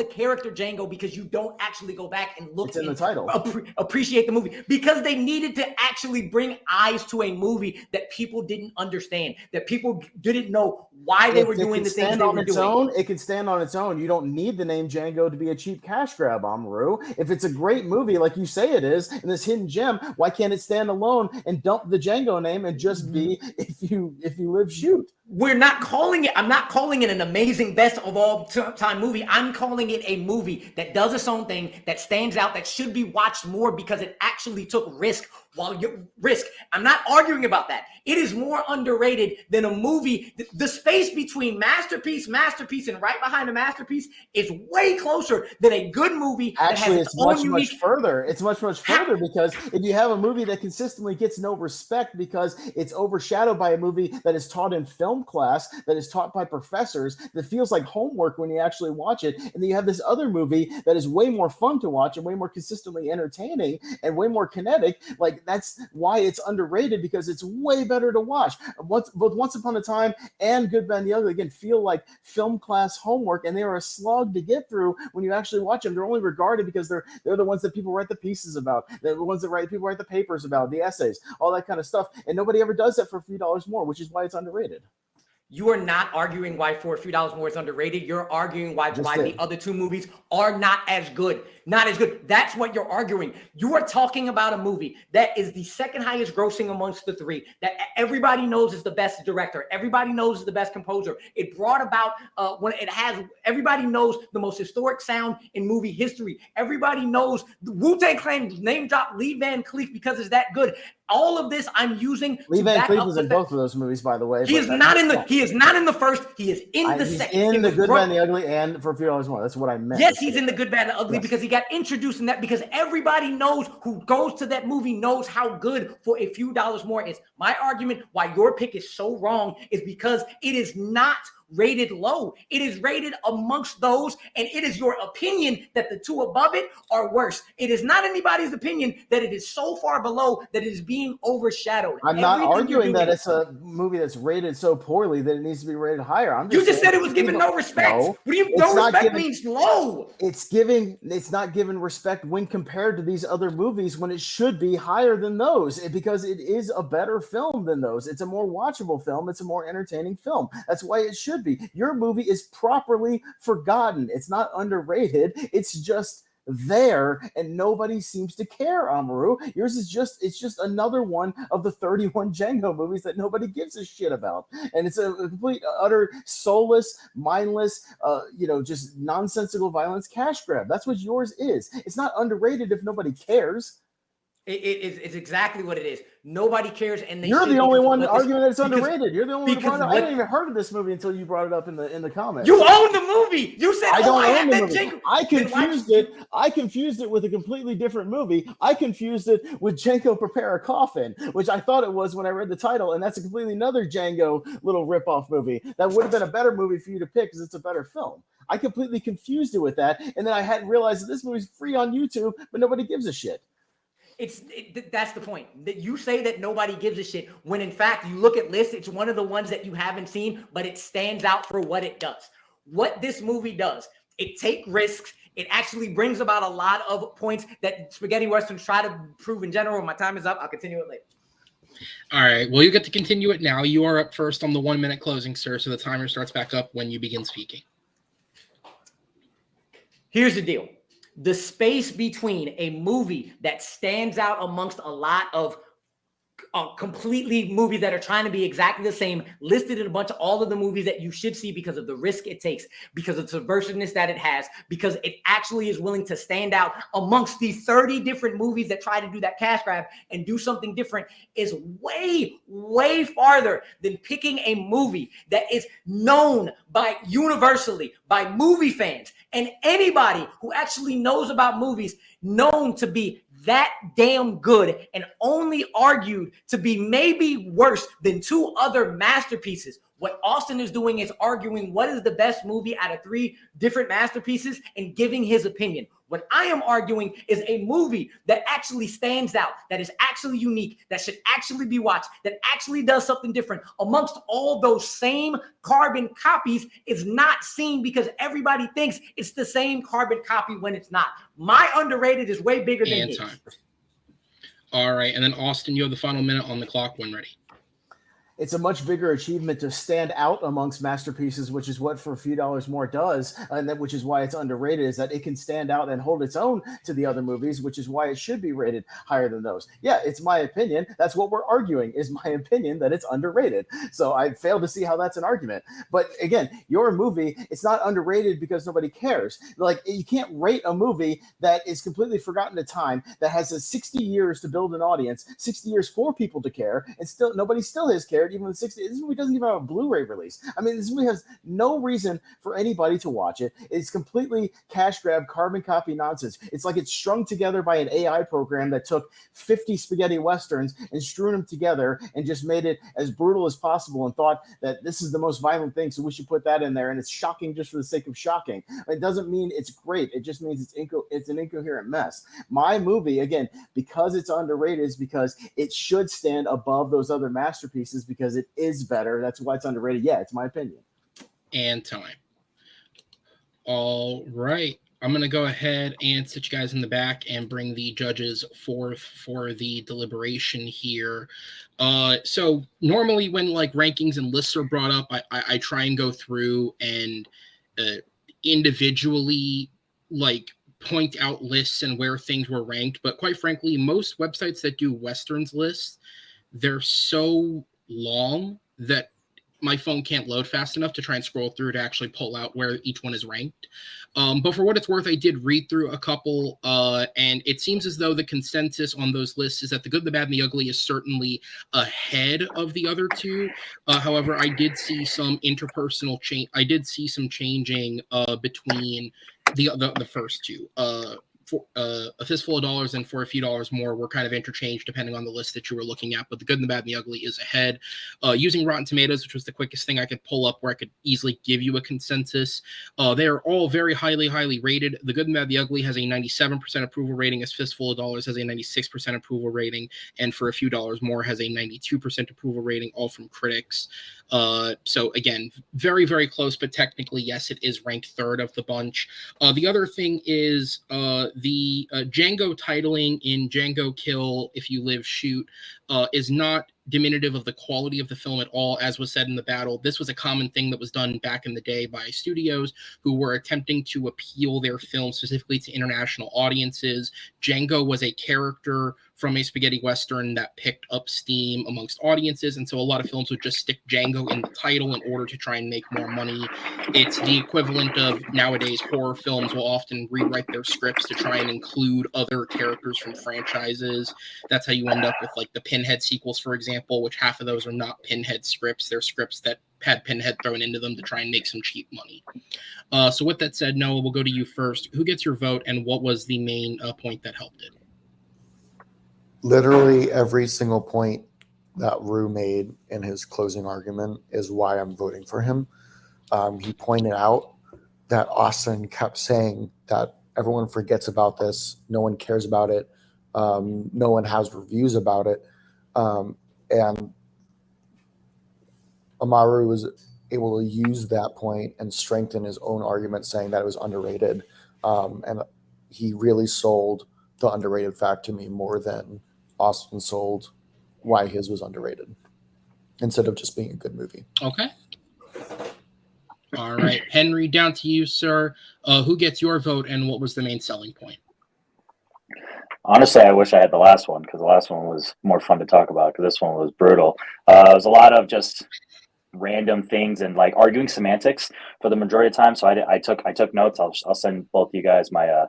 character Django because you don't actually go back and look in the title. Appreciate the movie because they needed to actually bring eyes to a movie that people didn't understand, that people didn't know why they were doing the things they were doing. It can stand on its own. You don't need the name Django to be a cheap cash grab, Amaru. If it's a great movie like you say it is, and this hidden gem, why can't it stand alone and dump the Django name and just be If You Live Shoot? I'm not calling it an amazing best of all time movie. I'm calling it a movie that does its own thing, that stands out, that should be watched more because it actually took risk. I'm not arguing about that. It is more underrated than a movie. The space between masterpiece, and right behind a masterpiece is way closer than a good movie. Actually, it's much further. It's much further because if you have a movie that consistently gets no respect because it's overshadowed by a movie that is taught in film class, that is taught by professors, that feels like homework when you actually watch it, and then you have this other movie that is way more fun to watch and way more consistently entertaining and way more kinetic, like that's why it's underrated because it's way better to watch. Both Once Upon a Time and Good, Bad, and the Ugly, again, feel like film class homework, and they are a slog to get through when you actually watch them. They're only regarded because they're the ones that people write the pieces about. They're the ones that people write the papers about, the essays, all that kind of stuff. And nobody ever does that for a few dollars more, which is why it's underrated. You are not arguing why for a few dollars more it's underrated. You're arguing why the other two movies are not as good. Not as good. That's what you're arguing. You are talking about a movie that is the second highest grossing amongst the three, that everybody knows is the best director. Everybody knows is the best composer. It brought about everybody knows the most historic sound in movie history. Everybody knows the Wu-Tang Clan name drop Lee Van Cleef because it's that good. All of this I'm using. Lee Van Cleef was in both of those movies, by the way. He is not in the first. He is in the second. In the Good, Bad, and the Ugly, and for a few dollars more. That's what I meant. Yes, he's in the Good, Bad, and Ugly because he got introduced in that. Because everybody knows who goes to that movie knows how good for a few dollars more is. My argument why your pick is so wrong is because it is not rated low. It is rated amongst those, and it is your opinion that the two above it are worse. It is not anybody's opinion that it is so far below that it is being overshadowed. I'm not arguing that it's a movie that's rated so poorly that it needs to be rated higher. You just said it was given no respect. No, what do you no respect means low? It's not given respect when compared to these other movies when it should be higher than those because it is a better film than those. It's a more watchable film. It's a more entertaining film. That's why it should be. Your movie is properly forgotten. It's not underrated. It's just there, and nobody seems to care, Amaru. Yours is it's just another one of the 31 Django movies that nobody gives a shit about. And it's a complete, utter, soulless, mindless, just nonsensical violence cash grab. That's what yours is. It's not underrated if nobody cares. It's exactly what it is. Nobody cares, and you're the only one arguing that it's underrated. You're the only one who brought it up. I hadn't even heard of this movie until you brought it up in the comments. You own the movie. You said I don't own the movie. I confused it. I confused it with a completely different movie. I confused it with Django Prepare a Coffin, which I thought it was when I read the title, and that's a completely another Django little ripoff movie. That would have been a better movie for you to pick because it's a better film. I completely confused it with that, and then I hadn't realized that this movie's free on YouTube, but nobody gives a shit. That's the point. That you say that nobody gives a shit when in fact you look at lists, it's one of the ones that you haven't seen, but it stands out for what it does. What this movie does, it takes risks. It actually brings about a lot of points that spaghetti westerns try to prove in general. My time is up. I'll continue it later. All right. Well, you get to continue it now. You are up first on the 1 minute closing, sir. So the timer starts back up when you begin speaking. Here's the deal. The space between a movie that stands out amongst a lot of completely movies that are trying to be exactly the same, listed in a bunch of all of the movies that you should see because of the risk it takes, because of the subversiveness that it has, because it actually is willing to stand out amongst these 30 different movies that try to do that cash grab and do something different, is way, way farther than picking a movie that is known universally by movie fans and anybody who actually knows about movies, known to be that damn good and only argued to be maybe worse than two other masterpieces. What Austin is doing is arguing what is the best movie out of 3 different masterpieces and giving his opinion. What I am arguing is a movie that actually stands out, that is actually unique, that should actually be watched, that actually does something different amongst all those same carbon copies, is not seen because everybody thinks it's the same carbon copy when it's not. My underrated is way bigger than his. All right. And then Austin, you have the final minute on the clock when ready. It's a much bigger achievement to stand out amongst masterpieces, which is what For a Few Dollars More does, and which is why it's underrated, is that it can stand out and hold its own to the other movies, which is why it should be rated higher than those. Yeah, it's my opinion. That's what we're arguing, is my opinion that it's underrated. So I fail to see how that's an argument. But again, your movie, it's not underrated because nobody cares. Like, you can't rate a movie that is completely forgotten to time, that has 60 years to build an audience, 60 years for people to care, and still nobody still has cared. Even with 60, this movie doesn't even have a Blu-ray release. I mean, this movie has no reason for anybody to watch it. It's completely cash grab, carbon copy nonsense. It's like it's strung together by an AI program that took 50 spaghetti westerns and strewn them together and just made it as brutal as possible and thought that this is the most violent thing, so we should put that in there. And it's shocking just for the sake of shocking. It doesn't mean it's great. It just means it's an incoherent mess. My movie, again, because it's underrated, is because it should stand above those other masterpieces, because it is better. That's why it's underrated. Yeah, it's my opinion. And time. All right. I'm going to go ahead and sit you guys in the back and bring the judges forth for the deliberation here. So normally when like rankings and lists are brought up, I try and go through and individually like point out lists and where things were ranked. But quite frankly, most websites that do Westerns lists, they're so long that my phone can't load fast enough to try and scroll through to actually pull out where each one is ranked. But for what it's worth, I did read through a couple, and it seems as though the consensus on those lists is that The Good, the Bad, and the Ugly is certainly ahead of the other two. However, I did see some interpersonal change. I did see some changing between the first two. For A Fistful of Dollars and For a Few Dollars More were kind of interchanged depending on the list that you were looking at, but The Good, the Bad, and the Ugly is ahead. Using Rotten Tomatoes, which was the quickest thing I could pull up where I could easily give you a consensus, they are all very highly rated. The Good, the Bad, and the Ugly has a 97% approval rating, as Fistful of Dollars has a 96% approval rating, and For a Few Dollars More has a 92% approval rating, all from critics. So again, very, very close, but technically, yes, it is ranked third of the bunch. The other thing is the Django titling in Django Kill, If You Live, Shoot is not diminutive of the quality of the film at all. As was said in the battle, this was a common thing that was done back in the day by studios who were attempting to appeal their film specifically to international audiences. Django was a character from a spaghetti western that picked up steam amongst audiences, and so a lot of films would just stick Django in the title in order to try and make more money. It's the equivalent of nowadays horror films will often rewrite their scripts to try and include other characters from franchises. That's how you end up with like the Pinhead sequels, for example, which half of those are not Pinhead scripts. They're scripts that had Pinhead thrown into them to try and make some cheap money. So with that said, Noah, we'll go to you first. Who gets your vote, and what was the main point that helped it? Literally every single point that Rue made in his closing argument is why I'm voting for him. He pointed out that Austin kept saying that everyone forgets about this, no one cares about it, no one has reviews about it, and Amaru was able to use that point and strengthen his own argument, saying that it was underrated, and he really sold the underrated fact to me more than Austin sold why his was underrated, instead of just being a good movie. Okay. All right. Henry, down to you, sir. Who gets your vote, and what was the main selling point? Honestly, I wish I had the last one, because the last one was more fun to talk about, because this one was brutal. It was a lot of just random things and like arguing semantics for the majority of the time. So I took notes. I'll send both of you guys my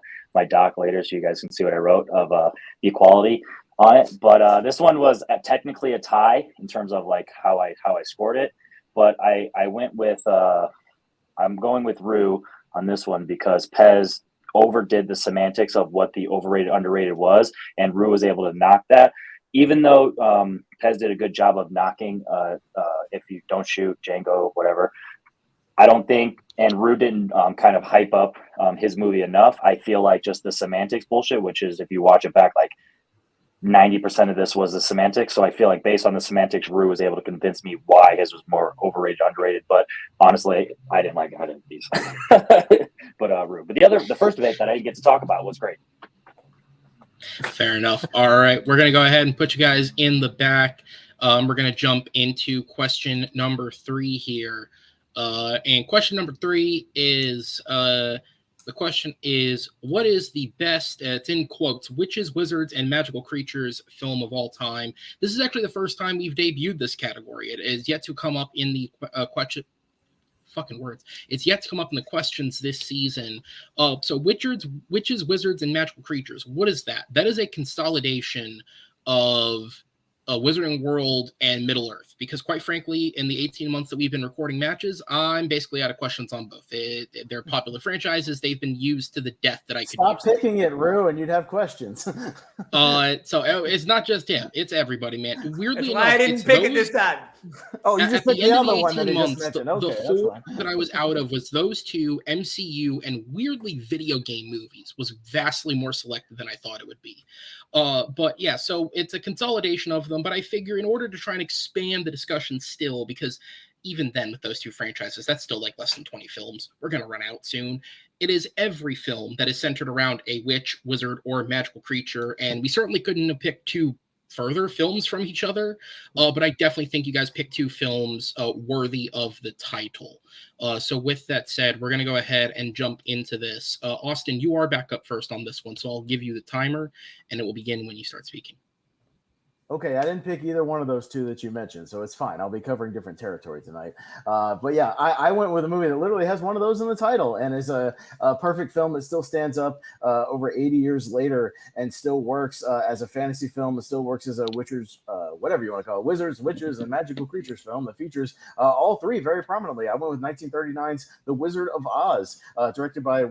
doc later so you guys can see what I wrote of the equality on it. But this one was technically a tie in terms of like how I scored it. But I went with I'm going with Rue on this one because Pez overdid the semantics of what the overrated underrated was, and Rue was able to knock that. Even though Pez did a good job of knocking if you don't shoot Django, whatever, I don't think, and Rue didn't kind of hype up his movie enough. I feel like just the semantics bullshit, which is if you watch it back, like 90% of this was the semantics. So I feel like based on the semantics, Rue was able to convince me why his was more overrated, underrated. But honestly, I didn't like it. But Rue. But the first debate that I didn't get to talk about was great. Fair enough. All right. We're going to go ahead and put you guys in the back. We're going to jump into question number 3 here. And question number 3 is the question is, what is the best, it's in quotes, witches, wizards, and magical creatures film of all time? This is actually the first time we've debuted this category. It is yet to come up in the question. Fucking words. It's yet to come up in the questions this season. So witches, wizards, and magical creatures. What is that? That is a consolidation of Wizarding World and Middle Earth, because quite frankly, in the 18 months that we've been recording matches, I'm basically out of questions on both. They're popular franchises. They've been used to the death that I could Stop picking it, Rue, and you'd have questions. So it's not just him. It's everybody, man. Weirdly enough, I didn't pick it this time. Oh, you just picked the other one that he just mentioned. The Okay, that's four fine. that I was out of was those two, MCU, and weirdly video game movies was vastly more selective than I thought it would be. But yeah, so it's a consolidation of them, but I figure in order to try and expand the discussion still, because even then with those two franchises, that's still like less than 20 films. We're going to run out soon. It is every film that is centered around a witch, wizard, or magical creature, and we certainly couldn't have picked two further films from each other, but I definitely think you guys picked two films worthy of the title. So with that said, we're going to go ahead and jump into this. Austin, you are back up first on this one, so I'll give you the timer, and it will begin when you start speaking. Okay, I didn't pick either one of those two that you mentioned, so it's fine. I'll be covering different territory tonight. But yeah, I went with a movie that literally has one of those in the title and is a perfect film that still stands up over 80 years later and still works as a fantasy film. It still works as a witches, whatever you want to call it, wizards, witches, and magical creatures film that features all three very prominently. I went with 1939's The Wizard of Oz, directed by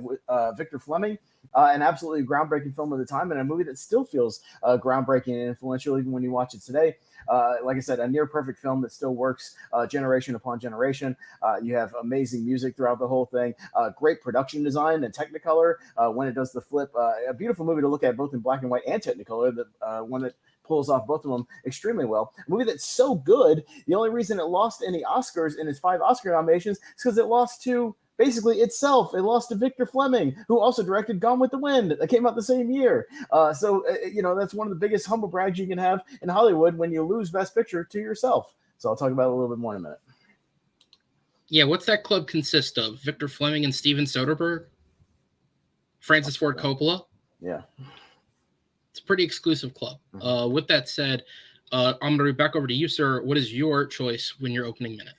Victor Fleming. An absolutely groundbreaking film of the time, and a movie that still feels groundbreaking and influential even when you watch it today. Like I said, a near perfect film that still works generation upon generation. You have amazing music throughout the whole thing, great production design and Technicolor when it does the flip. A beautiful movie to look at both in black and white and Technicolor. One that pulls off both of them extremely well. A movie that's so good, the only reason it lost any Oscars in its 5 Oscar nominations is because it lost to basically itself. It lost to Victor Fleming, who also directed Gone with the Wind, that came out the same year. That's one of the biggest humble brags you can have in Hollywood when you lose Best Picture to yourself. So I'll talk about it a little bit more in a minute. Yeah, what's that club consist of? Victor Fleming and Steven Soderbergh? Francis Ford Coppola? Yeah. It's a pretty exclusive club. With that said, I'm going to be back over to you, sir. What is your choice when you're opening minute?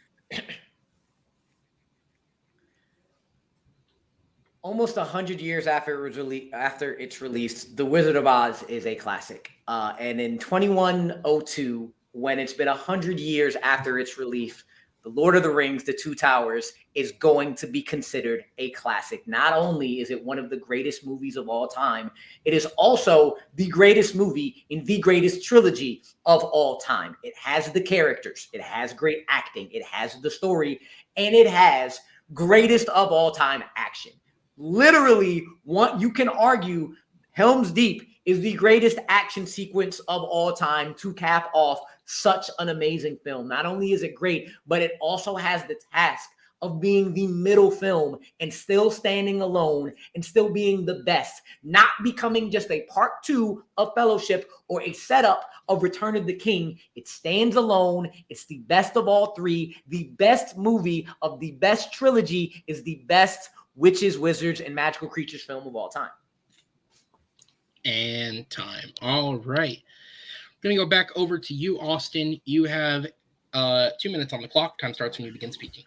Almost 100 years after its release, The Wizard of Oz is a classic. And in 2102, when it's been 100 years after its release, The Lord of the Rings, The Two Towers, is going to be considered a classic. Not only is it one of the greatest movies of all time, it is also the greatest movie in the greatest trilogy of all time. It has the characters, it has great acting, it has the story, and it has greatest of all time action. Literally, you can argue Helm's Deep is the greatest action sequence of all time to cap off such an amazing film. Not only is it great, but it also has the task of being the middle film and still standing alone and still being the best, not becoming just a part 2 of Fellowship or a setup of Return of the King. It stands alone. It's the best of all three. The best movie of the best trilogy is the best witches, wizards, and magical creatures film of all time. And time. All right. I'm going to go back over to you, Austin. You have 2 minutes on the clock. Time starts when you begin speaking.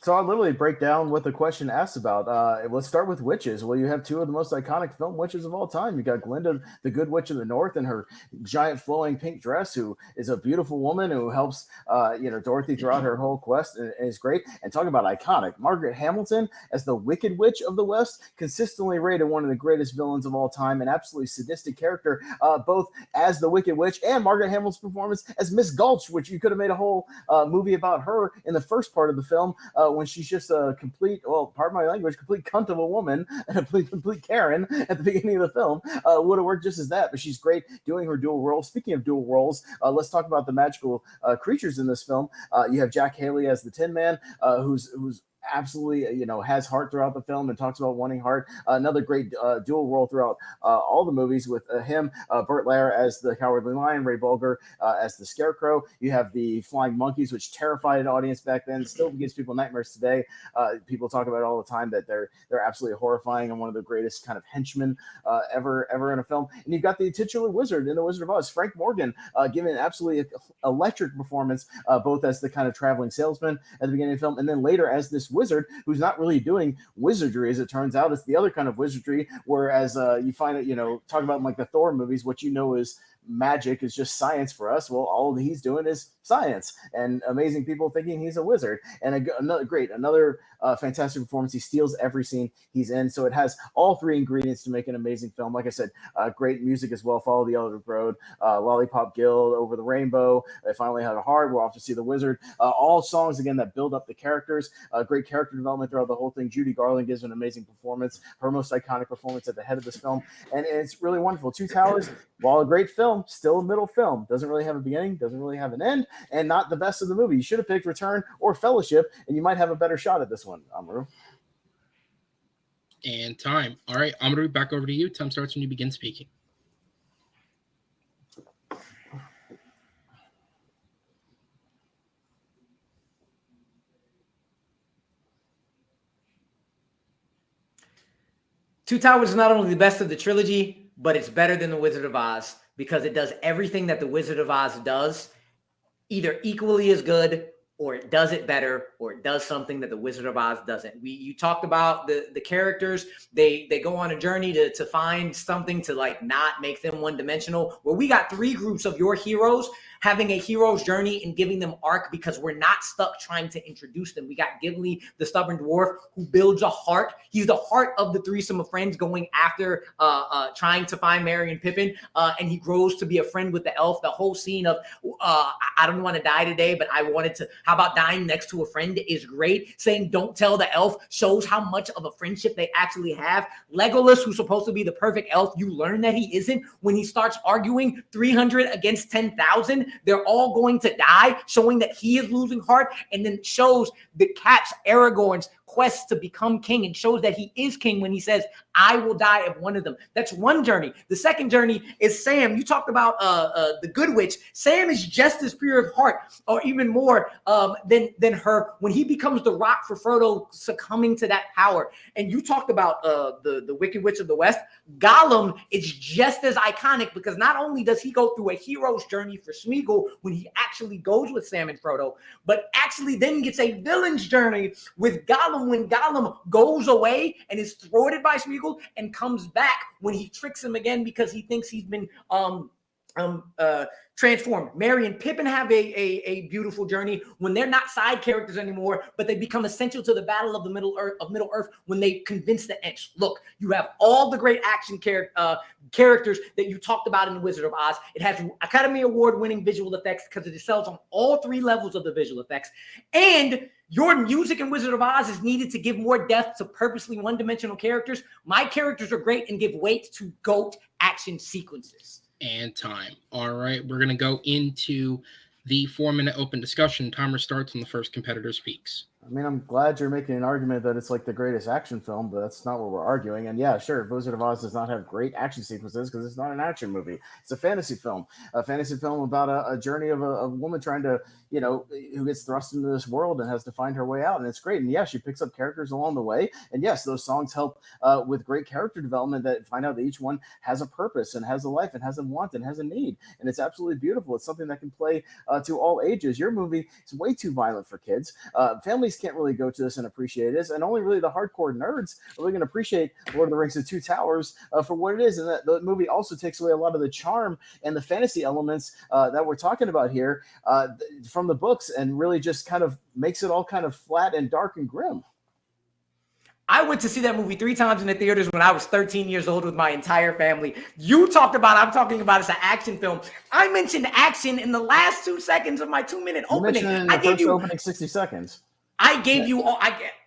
So I'll literally break down what the question asks about. Let's start with witches. Well, you have two of the most iconic film witches of all time. You got Glinda, the Good Witch of the North, in her giant flowing pink dress, who is a beautiful woman who helps, Dorothy throughout her whole quest, and is great. And talking about iconic, Margaret Hamilton as the Wicked Witch of the West, consistently rated one of the greatest villains of all time, an absolutely sadistic character, both as the Wicked Witch and Margaret Hamilton's performance as Miss Gulch, which you could have made a whole movie about her in the first part of the film. When she's just a complete, pardon my language, complete cunt of a woman and a complete Karen at the beginning of the film, would have worked just as that. But she's great doing her dual role. Speaking of dual roles, let's talk about the magical creatures in this film. You have Jack Haley as the Tin Man, who's absolutely has heart throughout the film and talks about wanting heart. Another great dual role throughout all the movies with him, Burt Lahr as the Cowardly Lion, Ray Bolger as the Scarecrow. You have the flying monkeys, which terrified an audience back then, still gives people nightmares today. People talk about it all the time, that they're absolutely horrifying and one of the greatest kind of henchmen ever in a film. And you've got the titular wizard in The Wizard of Oz, Frank Morgan, giving an absolutely electric performance, both as the kind of traveling salesman at the beginning of the film, and then later as this wizard who's not really doing wizardry, as it turns out. It's the other kind of wizardry, whereas you find it, talk about in like the Thor movies, what is magic is just science for us. Well, all he's doing is science, and amazing people thinking he's a wizard. And another fantastic performance. He steals every scene he's in, so it has all three ingredients to make an amazing film. Like I said, great music as well. Follow the Yellow Road, Lollipop Guild, Over the Rainbow, I Finally Had a Heart, We're Off to See the Wizard. All songs again that build up the characters. Great character development throughout the whole thing. Judy Garland gives an amazing performance, her most iconic performance at the head of this film, and it's really wonderful. Two Towers, while a great film, still a middle film. Doesn't really have a beginning, doesn't really have an end, and not the best of the movie. You should have picked Return or Fellowship, and you might have a better shot at this one, Amaru. And time. All right, Amaru, back over to you. Time starts when you begin speaking. Two Towers is not only the best of the trilogy, but it's better than The Wizard of Oz because it does everything that The Wizard of Oz does, either equally as good, or it does it better, or it does something that The Wizard of Oz doesn't. You talked about the characters. They go on a journey to find something to like not make them one-dimensional. Where we got three groups of your heroes having a hero's journey and giving them arc because we're not stuck trying to introduce them. We got Gimli, the stubborn dwarf, who builds a heart. He's the heart of the threesome of friends going after trying to find Merry and Pippin, and he grows to be a friend with the elf. The whole scene of I don't want to die today, but I wanted to. How about dying next to a friend is great. Saying don't tell the elf shows how much of a friendship they actually have. Legolas, who's supposed to be the perfect elf, you learn that he isn't when he starts arguing 300 against 10,000. They're all going to die, showing that he is losing heart, and then shows the Caps, Aragorn's quest to become king and shows that he is king when he says, I will die of one of them. That's one journey. The second journey is Sam. You talked about the Good Witch. Sam is just as pure of heart, or even more than her when he becomes the rock for Frodo succumbing to that power. And you talked about the Wicked Witch of the West. Gollum is just as iconic because not only does he go through a hero's journey for Smeagol when he actually goes with Sam and Frodo, but actually then gets a villain's journey with Gollum when Gollum goes away and is thwarted by Smeagol and comes back when he tricks him again because he thinks he's been transformed. Merry and Pippin have a beautiful journey when they're not side characters anymore, but they become essential to the battle of Middle Earth when they convince the Ents. Look, you have all the great action characters that you talked about in The Wizard of Oz. It has Academy Award-winning visual effects because it excels on all three levels of the visual effects. And your music in Wizard of Oz is needed to give more depth to purposely one-dimensional characters. My characters are great and give weight to GOAT action sequences. And time. All right, we're going to go into the 4-minute open discussion. Timer starts when the first competitor speaks. I mean, I'm glad you're making an argument that it's like the greatest action film, but that's not what we're arguing. And yeah, sure, Wizard of Oz does not have great action sequences because it's not an action movie. It's a fantasy film about a journey of a woman trying to, who gets thrust into this world and has to find her way out. And it's great. And yeah, she picks up characters along the way. And yes, those songs help with great character development that find out that each one has a purpose and has a life and has a want and has a need. And it's absolutely beautiful. It's something that can play to all ages. Your movie is way too violent for kids. Families can't really go to this and appreciate this, and only really the hardcore nerds are really going to appreciate Lord of the Rings: The Two Towers for what it is. And that the movie also takes away a lot of the charm and the fantasy elements that we're talking about here from the books, and really just kind of makes it all kind of flat and dark and grim. I went to see that movie 3 times in the theaters when I was 13 years old with my entire family. I'm talking about it's an action film. I mentioned action in the last 2 seconds of my 2-minute opening. I gave you opening 60 seconds. I gave you all,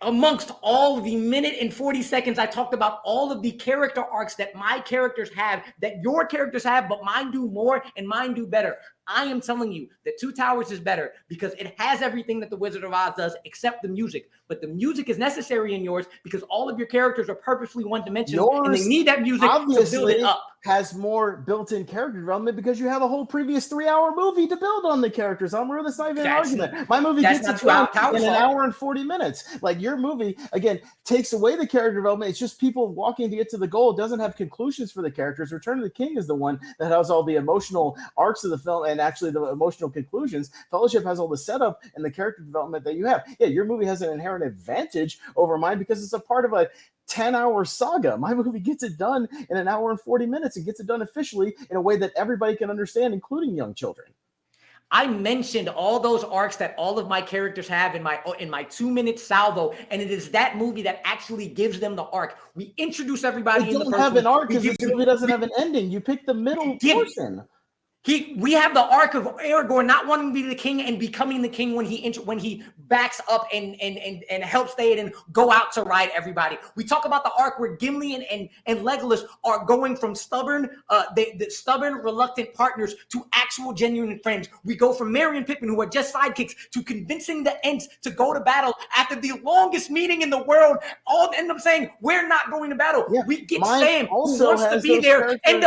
amongst all the minute and 40 seconds, I talked about all of the character arcs that my characters have, that your characters have, but mine do more and mine do better. I am telling you that Two Towers is better because it has everything that The Wizard of Oz does except the music. But the music is necessary in yours because all of your characters are purposely one-dimensional and they need that music to build it up. Has more built-in character development because you have a whole previous 3-hour movie to build on the characters. Amaru, that's not even an argument. My movie gets it done in an hour and 40 minutes. Like your movie, again, takes away the character development. It's just people walking to get to the goal. It doesn't have conclusions for the characters. Return of the King is the one that has all the emotional arcs of the film and actually the emotional conclusions. Fellowship has all the setup and the character development that you have. Yeah, your movie has an inherent advantage over mine because it's a part of a 10-hour saga. My movie gets it done in an hour and 40 minutes and gets it done officially in a way that everybody can understand, including young children. I mentioned all those arcs that all of my characters have in my 2-minute salvo, and it is that movie that actually gives them the arc. We introduce everybody. It doesn't have an arc because the movie doesn't have an ending. You pick the middle portion. We have the arc of Aragorn not wanting to be the king and becoming the king when he backs up and helps Theoden go out to ride everybody. We talk about the arc where Gimli and Legolas are going from stubborn, reluctant partners to actual genuine friends. We go from Merry and Pippin, who are just sidekicks, to convincing the Ents to go to battle after the longest meeting in the world. All end up saying we're not going to battle. Yeah, we get Sam who wants to be there, end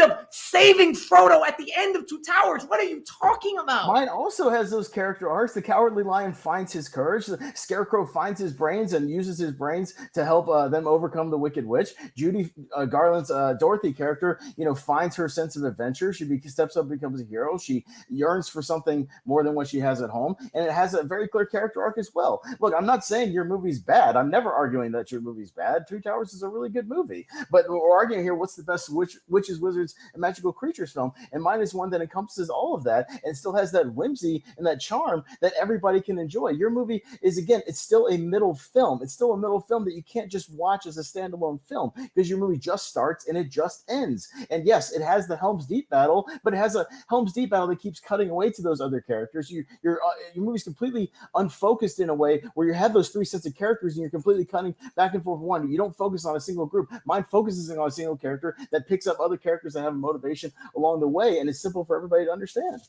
up saving Frodo at the end of Two Towers. What are you talking about? Mine also has those character arcs. The Cowardly Lion finds his courage. The Scarecrow finds his brains and uses his brains to help them overcome the Wicked Witch. Judy Garland's Dorothy character, finds her sense of adventure. She steps up, becomes a hero. She yearns for something more than what she has at home, and it has a very clear character arc as well. Look, I'm not saying your movie's bad. I'm never arguing that your movie's bad. Two Towers is a really good movie, but we're arguing here what's the best witches, wizards, and magical creatures film. And mine is one that encompasses all of that and still has that whimsy and that charm that everybody can enjoy. Your movie is, again, it's still a middle film. It's still a middle film that you can't just watch as a standalone film because your movie just starts and it just ends. And yes, it has the Helm's Deep battle, but it has a Helm's Deep battle that keeps cutting away to those other characters. Your movie's completely unfocused in a way where you have those 3 sets of characters and you're completely cutting back and forth one. You don't focus on a single group. Mine focuses on a single character that picks up other characters that have a motivation along the way, and it's simple for everybody to understand.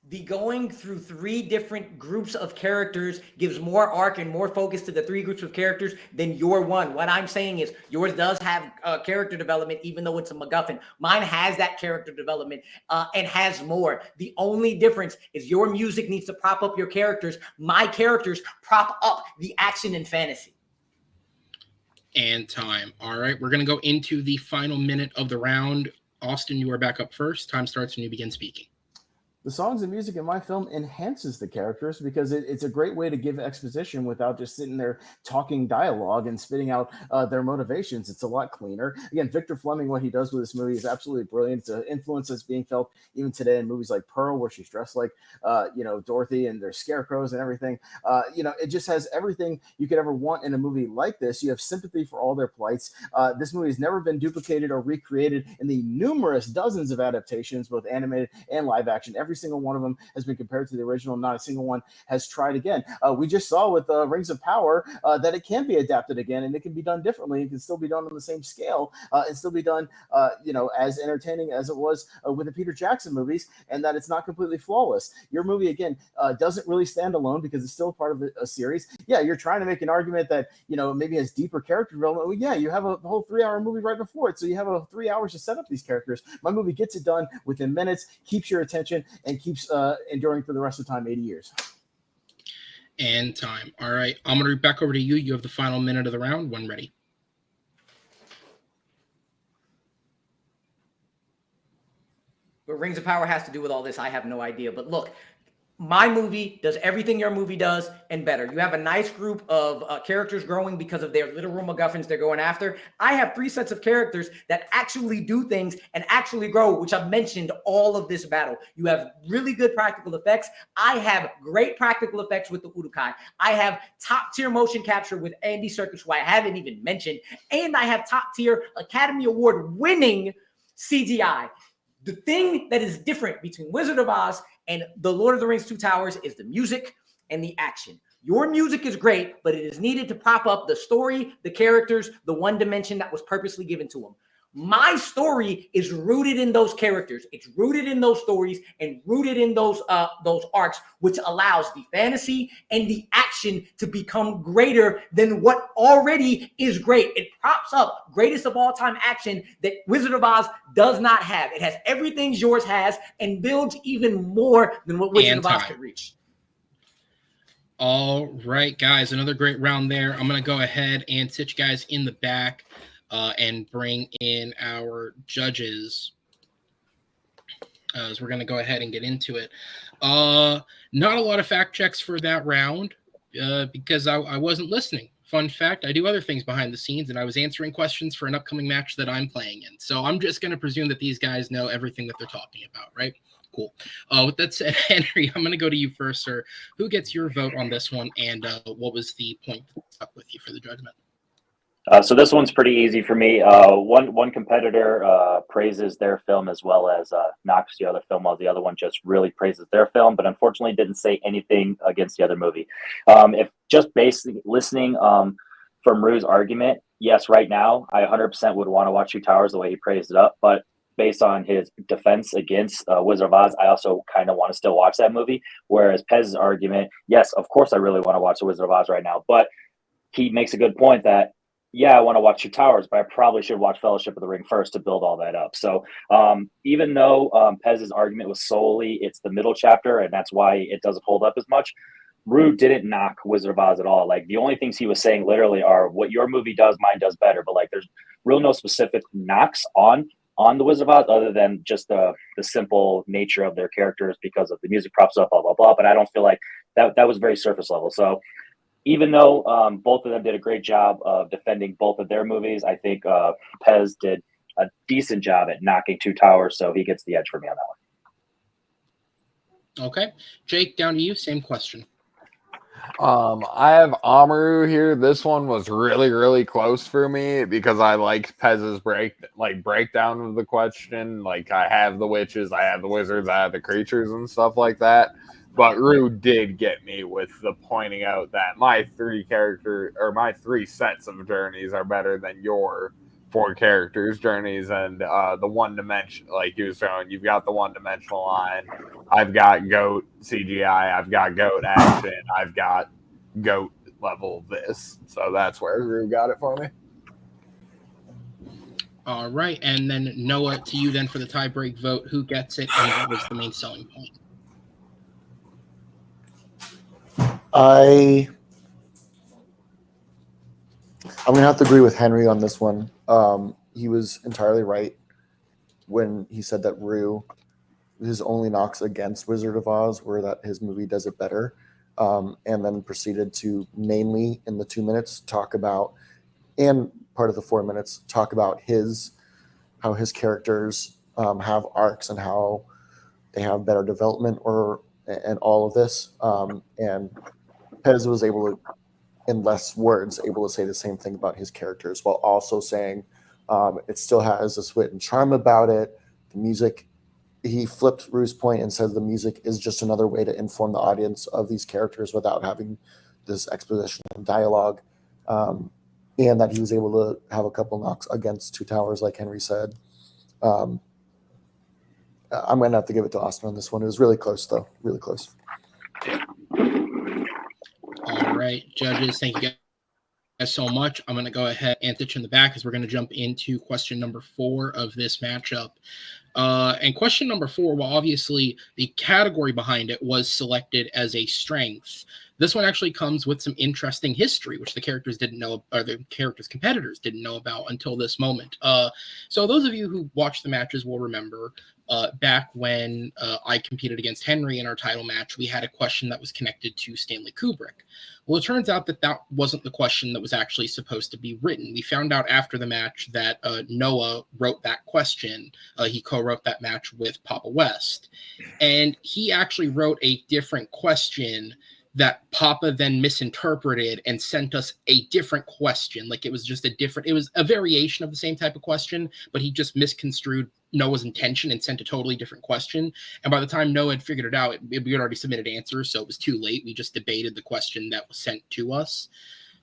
The going through 3 different groups of characters gives more arc and more focus to the 3 groups of characters than your one. What I'm saying is yours does have character development, even though it's a MacGuffin. Mine has that character development and has more. The only difference is your music needs to prop up your characters. My characters prop up the action and fantasy. And time. All right, we're going to go into the final minute of the round. Austin, you are back up first. Time starts when you begin speaking. The songs and music in my film enhances the characters because it's a great way to give exposition without just sitting there talking dialogue and spitting out their motivations. It's a lot cleaner. Again, Victor Fleming, what he does with this movie is absolutely brilliant. It's an influence that's being felt even today in movies like Pearl, where she's dressed like, Dorothy, and there's scarecrows and everything. It just has everything you could ever want in a movie like this. You have sympathy for all their plights. This movie has never been duplicated or recreated in the numerous dozens of adaptations, both animated and live action. Every single one of them has been compared to the original. Not a single one has tried again. We just saw with Rings of Power that it can be adapted again, and it can be done differently. It can still be done on the same scale and still be done, as entertaining as it was with the Peter Jackson movies, and that it's not completely flawless. Your movie, again, doesn't really stand alone because it's still part of a series. Yeah, you're trying to make an argument that, maybe has deeper character development. Well, yeah, you have a whole 3-hour movie right before it, so you have 3 hours to set up these characters. My movie gets it done within minutes, keeps your attention, and keeps enduring for the rest of the time, 80 years. And time. All right, Amaru, back over to you. You have the final minute of the round when ready. What Rings of Power has to do with all this, I have no idea. But look, my movie does everything your movie does and better. You have a nice group of characters growing because of their literal MacGuffins they're going after. I have 3 sets of characters that actually do things and actually grow, which I've mentioned all of this battle. You have really good practical effects. I have great practical effects with the Urukai. I have top-tier motion capture with Andy Serkis, who I haven't even mentioned. And I have top-tier Academy Award-winning CGI. The thing that is different between Wizard of Oz and The Lord of the Rings Two Towers is the music and the action. Your music is great, but it is needed to prop up the story, the characters, the one dimension that was purposely given to them. My story is rooted in those characters. It's rooted in those stories and rooted in those arcs, which allows the fantasy and the action to become greater than what already is great. It props up greatest of all time action that Wizard of Oz does not have. It has everything yours has and builds even more than what Wizard of Oz could reach. All right, guys, another great round there. I'm going to go ahead and sit you guys in the back and bring in our judges as we're going to go ahead and get into it. Not a lot of fact checks for that round because I wasn't listening. Fun fact, I do other things behind the scenes, and I was answering questions for an upcoming match that I'm playing in. So I'm just going to presume that these guys know everything that they're talking about, right? Cool. With that said, Henry, I'm going to go to you first, sir. Who gets your vote on this one, and what was the point that stuck with you for the judgment? So this one's pretty easy for me. One competitor praises their film as well as knocks the other film, while the other one just really praises their film, but unfortunately didn't say anything against the other movie. If just basically listening from Rue's argument, yes, right now I 100% would want to watch Two Towers the way he praised it up, but based on his defense against Wizard of Oz, I also kind of want to still watch that movie. Whereas Pez's argument, yes, of course I really want to watch the Wizard of Oz right now, but he makes a good point that yeah, I want to watch Two Towers, but I probably should watch Fellowship of the Ring first to build all that up. So even though Pez's argument was solely it's the middle chapter, and that's why it doesn't hold up as much, Rue didn't knock Wizard of Oz at all. Like the only things he was saying literally are what your movie does, mine does better. But like there's real no specific knocks on the Wizard of Oz other than just the simple nature of their characters because of the music props up, blah, blah, blah. But I don't feel like that was very surface level. So even though both of them did a great job of defending both of their movies, I think Pez did a decent job at knocking Two Towers, so he gets the edge for me on that one. Okay. Jake, down to you. Same question. I have Amaru here. This one was really, really close for me because I liked Pez's breakdown of the question. Like I have the witches, I have the wizards, I have the creatures and stuff like that. But Rue did get me with the pointing out that my 3 sets of journeys are better than your 4 characters' journeys, and the one dimension, like he was showing, you've got the one-dimensional line. I've got GOAT CGI, I've got GOAT action, I've got GOAT level this. So that's where Rue got it for me. All right, and then Noah, to you then for the tiebreak vote. Who gets it, and what was the main selling point? I'm going to have to agree with Henry on this one. He was entirely right when he said that Rue, his only knocks against Wizard of Oz were that his movie does it better, and then proceeded to mainly in the 2 minutes talk about, and part of the 4 minutes, talk about how his characters have arcs and how they have better development and all of this. And Pez was able to, in less words, able to say the same thing about his characters while also saying it still has this wit and charm about it. The music, he flipped Rue's point and said the music is just another way to inform the audience of these characters without having this exposition and dialogue. And that he was able to have a couple knocks against Two Towers, like Henry said. I'm going to have to give it to Austin on this one. It was really close, though. Really close. All right, judges, thank you guys so much. I'm going to go ahead and pitch in the back as we're going to jump into question number 4 of this matchup. And question number 4, well, obviously the category behind it was selected as a strength. This one actually comes with some interesting history, which the characters didn't know, or the characters' competitors didn't know about until this moment. So those of you who watched the matches will remember back when I competed against Henry in our title match, we had a question that was connected to Stanley Kubrick. Well, it turns out that that wasn't the question that was actually supposed to be written. We found out after the match that Noah wrote that question. He co-wrote that match with Papa West. And he actually wrote a different question that Papa then misinterpreted and sent us a different question. Like it was a variation of the same type of question, but he just misconstrued Noah's intention and sent a totally different question. And by the time Noah had figured it out, we had already submitted answers, so it was too late. We just debated the question that was sent to us.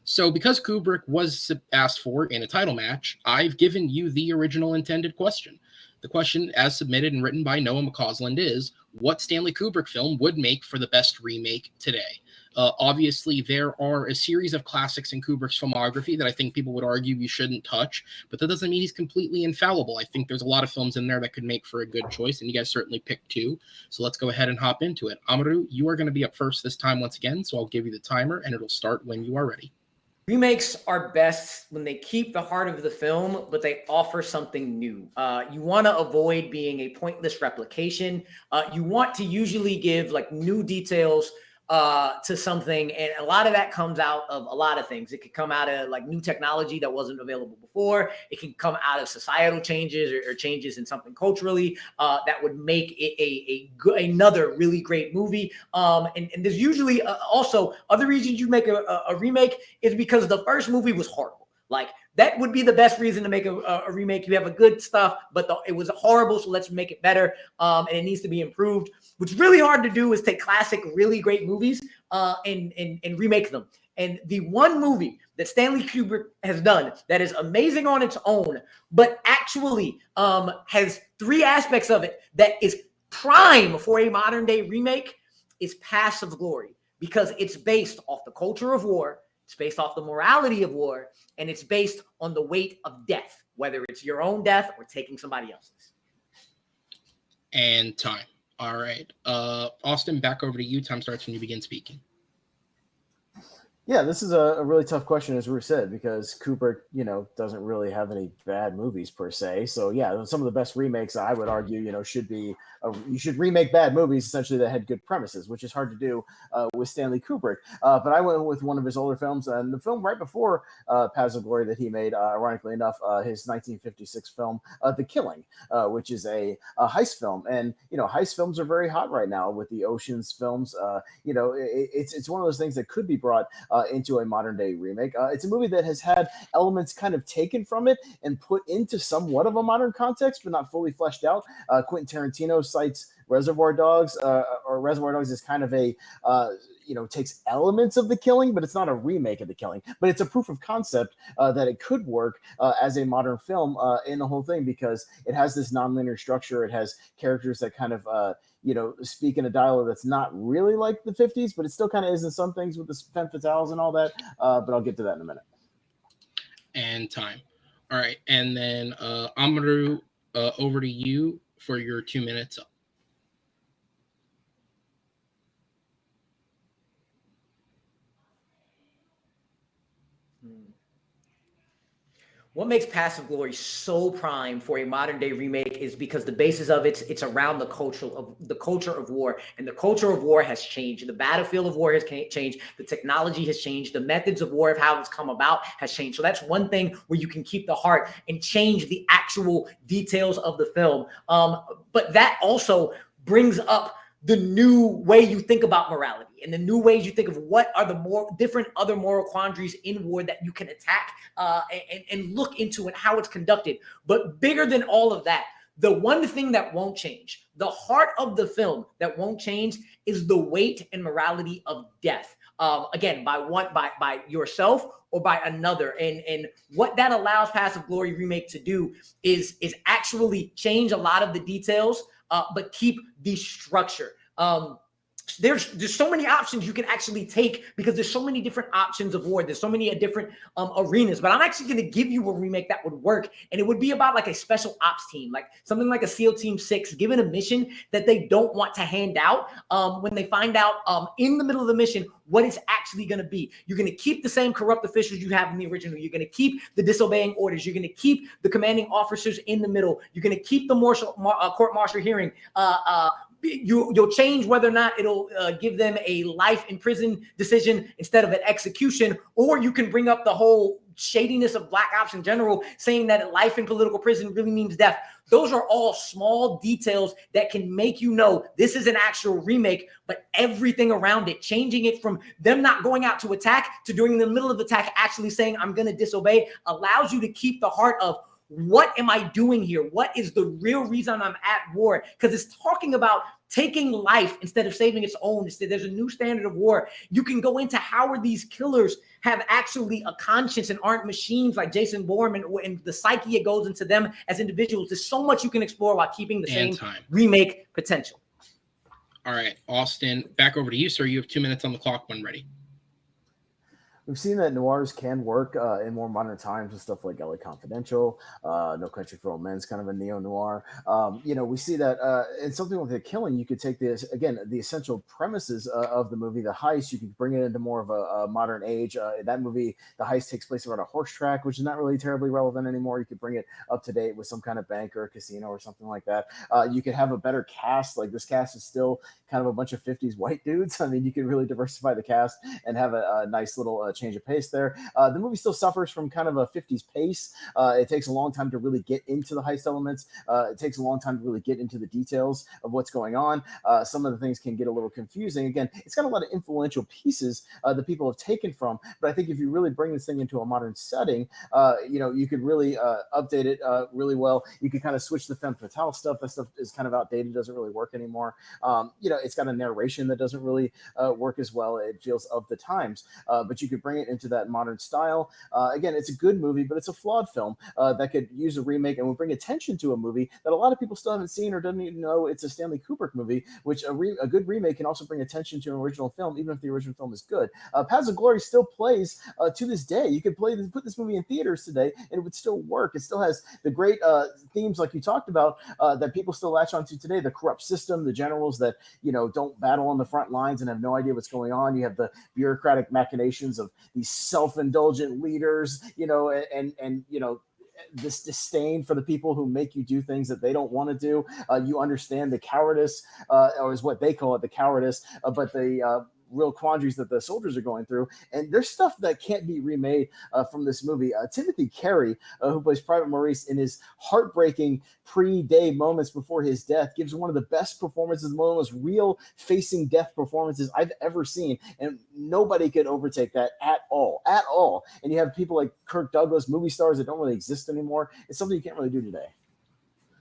So because Kubrick was asked for in a title match, I've given you the original intended question. The question, as submitted and written by Noah McCausland, is what Stanley Kubrick film would make for the best remake today? Obviously, there are a series of classics in Kubrick's filmography that I think people would argue you shouldn't touch, but that doesn't mean he's completely infallible. I think there's a lot of films in there that could make for a good choice, and you guys certainly picked 2. So let's go ahead and hop into it. Amaru, you are going to be up first this time once again, so I'll give you the timer, and it'll start when you are ready. Remakes are best when they keep the heart of the film, but they offer something new. You want to avoid being a pointless replication. You want to usually give like new details to something, and a lot of that comes out of a lot of things. It could come out of like new technology that wasn't available before. It can come out of societal changes or changes in something culturally that would make it another really great movie. And there's usually also other reasons you make a remake is because the first movie was horrible. Like that would be the best reason to make a remake. You have a good stuff, but it was horrible, so let's make it better. And it needs to be improved. What's really hard to do is take classic, really great movies and remake them. And the one movie that Stanley Kubrick has done that is amazing on its own, but actually has 3 aspects of it that is prime for a modern day remake is Paths of Glory, because it's based off the culture of war. It's based off the morality of war, and it's based on the weight of death, whether it's your own death or taking somebody else's. And time. All right. Austin, back over to you. Time starts when you begin speaking. Yeah, this is a really tough question, as Rue said, because Kubrick, doesn't really have any bad movies per se. So yeah, some of the best remakes I would argue, should be you should remake bad movies essentially that had good premises, which is hard to do with Stanley Kubrick. But I went with one of his older films, and the film right before Paths of Glory that he made, ironically enough, his 1956 film, The Killing, which is a heist film. And heist films are very hot right now with the Ocean's films. It's one of those things that could be brought into a modern day remake. It's a movie that has had elements kind of taken from it and put into somewhat of a modern context, but not fully fleshed out. Quentin Tarantino cites Reservoir Dogs, or Reservoir Dogs is kind of a takes elements of The Killing, but it's not a remake of The Killing. But it's a proof of concept that it could work as a modern film in the whole thing, because it has this nonlinear structure. It has characters that kind of speak in a dialogue that's not really like the 50s, but it still kind of is in some things with the femme fatales and all that. But I'll get to that in a minute. And time. All right. And then Amaru, over to you for your 2 minutes up. What makes Passive Glory so prime for a modern day remake is because the basis of it's around the culture of war, and the culture of war has changed. The battlefield of war has changed. The technology has changed. The methods of war of how it's come about has changed. So that's one thing where you can keep the heart and change the actual details of the film. But that also brings up the new way you think about morality and the new ways you think of what are the more different other moral quandaries in war that you can attack and look into and how it's conducted. But bigger than all of that, the one thing that won't change, the heart of the film that won't change, is the weight and morality of death. Again, by yourself or by another. And what that allows Passive Glory remake to do is actually change a lot of the details, but keep the structure. There's so many options you can actually take, because there's so many different options of war. There's so many different arenas. But I'm actually going to give you a remake that would work, and it would be about like a special ops team, like something like a SEAL Team 6, given a mission that they don't want to hand out. When they find out in the middle of the mission what it's actually going to be, you're going to keep the same corrupt officials you have in the original. You're going to keep the disobeying orders. You're going to keep the commanding officers in the middle. You're going to keep the court-martial hearing. You'll change whether or not it'll give them a life in prison decision instead of an execution, or you can bring up the whole shadiness of black ops in general, saying that life in political prison really means death. Those are all small details that can make you know this is an actual remake, but everything around it, changing it from them not going out to attack to during the middle of the attack actually saying I'm going to disobey, allows you to keep the heart of what am I doing here? What is the real reason I'm at war? Because it's talking about taking life instead of saving its own. There's a new standard of war. You can go into how are these killers have actually a conscience and aren't machines like Jason Bourne, and the psyche it goes into them as individuals. There's so much you can explore while keeping the same remake potential. All right, Austin, back over to you, sir. You have 2 minutes on the clock when ready. We've seen that noirs can work in more modern times with stuff like LA Confidential, No Country for Old Men's kind of a neo-noir. We see that in something like The Killing, you could take this, again, the essential premises of the movie, the heist, you could bring it into more of a modern age. That movie, the heist takes place around a horse track, which is not really terribly relevant anymore. You could bring it up to date with some kind of bank or a casino or something like that. You could have a better cast. Like this cast is still kind of a bunch of 50s white dudes. I mean, you can really diversify the cast and have a nice little change of pace there. The movie still suffers from kind of a 50s pace. It takes a long time to really get into the heist elements. It takes a long time to really get into the details of what's going on. Some of the things can get a little confusing. Again, it's got a lot of influential pieces that people have taken from, but I think if you really bring this thing into a modern setting, you could really update it really well. You could kind of switch the femme fatale stuff. That stuff is kind of outdated, doesn't really work anymore. It's got a narration that doesn't really work as well. It feels of the times, but you could bring it into that modern style. Again, it's a good movie, but it's a flawed film that could use a remake and would bring attention to a movie that a lot of people still haven't seen or doesn't even know it's a Stanley Kubrick movie, which a good remake can also bring attention to an original film, even if the original film is good. Paths of Glory still plays to this day. You could put this movie in theaters today and it would still work. It still has the great themes like you talked about that people still latch onto today, the corrupt system, the generals that don't battle on the front lines and have no idea what's going on. You have the bureaucratic machinations of these self-indulgent leaders, and this disdain for the people who make you do things that they don't want to do. You understand the cowardice, or is what they call it, the cowardice, but the real quandaries that the soldiers are going through. And there's stuff that can't be remade from this movie. Timothy Carey, who plays Private Maurice, in his heartbreaking pre-day moments before his death, gives one of the best performances, one of the most real facing death performances I've ever seen. And nobody could overtake that at all. And you have people like Kirk Douglas, movie stars that don't really exist anymore. It's something you can't really do today.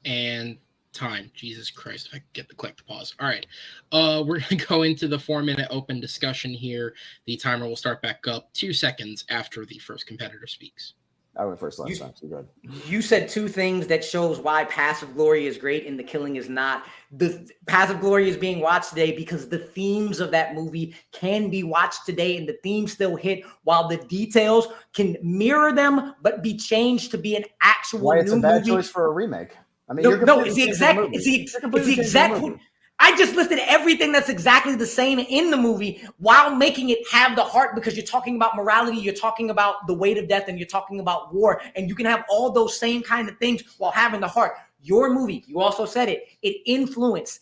And time. Jesus Christ, if I could get the click to pause. All right. We're going to go into the 4-minute open discussion here. The timer will start back up 2 seconds after the first competitor speaks. I went first last time, so good. You said two things that shows why Passive Glory is great and The Killing is not. The Passive Glory is being watched today because the themes of that movie can be watched today and the themes still hit, while the details can mirror them but be changed to be an actual Why it's new a bad movie. choice for a remake. I mean, It's the exact point. I just listed everything that's exactly the same in the movie while making it have the heart, because you're talking about morality, you're talking about the weight of death, and you're talking about war, and you can have all those same kind of things while having the heart. Your movie, you also said it influenced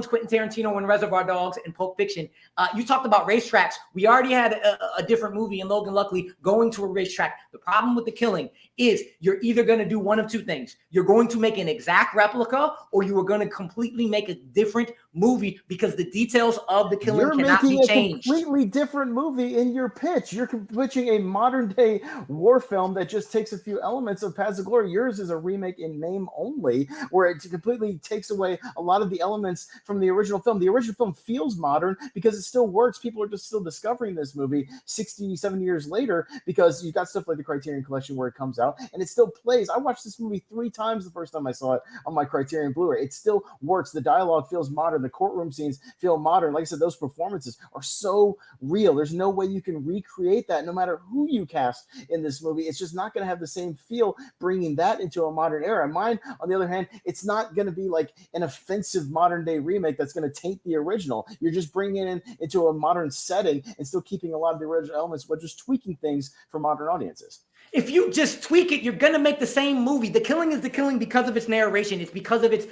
Quentin Tarantino and Reservoir Dogs and Pulp Fiction. You talked about racetracks. We already had a different movie in Logan Lucky going to a racetrack. The problem with The Killing is you're either going to do one of two things. You're going to make an exact replica, or you are going to completely make a different movie because the details of The Killing cannot be changed. You're making a completely different movie in your pitch. You're pitching a modern day war film that just takes a few elements of Paths of Glory. Yours is a remake in name only, where it completely takes away a lot of the elements from the original film. The original film feels modern because it still works. People are just still discovering this movie 60, 70 years later, because you've got stuff like the Criterion Collection where it comes out and it still plays. I watched this movie 3 times the first time I saw it on my Criterion Blu-ray. It still works. The dialogue feels modern. The courtroom scenes feel modern. Like I said, those performances are so real. There's no way you can recreate that no matter who you cast in this movie. It's just not going to have the same feel bringing that into a modern era. Mine, on the other hand, it's not going to be like an offensive modern day remake that's going to taint the original. You're just bringing it into a modern setting and still keeping a lot of the original elements, but just tweaking things for modern audiences. If you just tweak it, you're going to make the same movie. The Killing is The Killing because of its narration. It's because of its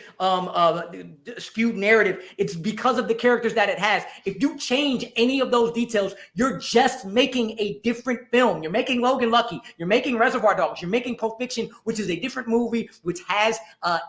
skewed narrative. It's because of the characters that it has. If you change any of those details, you're just making a different film. You're making Logan Lucky. You're making Reservoir Dogs. You're making Pulp Fiction, which is a different movie, which has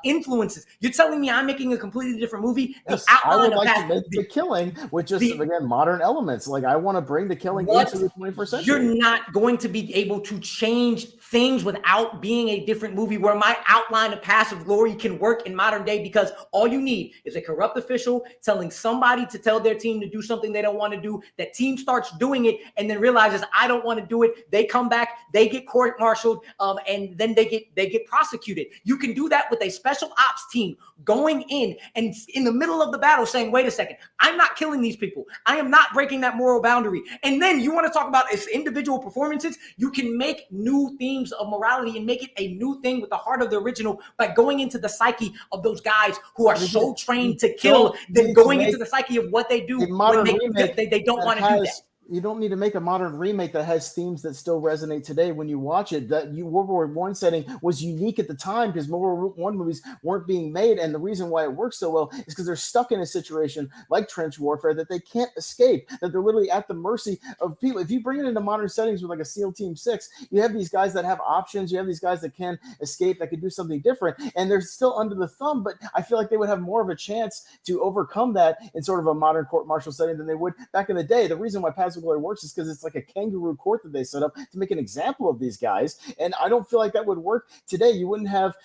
influences. You're telling me I'm making a completely different movie? Yes, I would like to make The Killing with just, again, modern elements. Like, I want to bring The Killing into the 21st century. You're not going to be able to change things without being a different movie, where my outline of Passive Glory can work in modern day, because all you need is a corrupt official telling somebody to tell their team to do something they don't want to do. That team starts doing it and then realizes, I don't want to do it. They come back, they get court-martialed, and then they get prosecuted. You can do that with a special ops team going in and in the middle of the battle saying, wait a second, I'm not killing these people. I am not breaking that moral boundary. And then you want to talk about its individual performances. You can make new themes of morality and make it a new thing with the heart of the original by going into the psyche of those guys who are so trained to kill, then going into the psyche of what they do when they don't want to do that. You don't need to make a modern remake that has themes that still resonate today when you watch it. World War I setting was unique at the time because World War I movies weren't being made, and the reason why it works so well is because they're stuck in a situation like trench warfare that they can't escape, that they're literally at the mercy of people. If you bring it into modern settings with like a SEAL Team 6, you have these guys that have options, you have these guys that can escape, that can do something different, and they're still under the thumb, but I feel like they would have more of a chance to overcome that in sort of a modern court-martial setting than they would back in the day. The reason why Paths of Glory works is because it's like a kangaroo court that they set up to make an example of these guys, and I don't feel like that would work today. You wouldn't have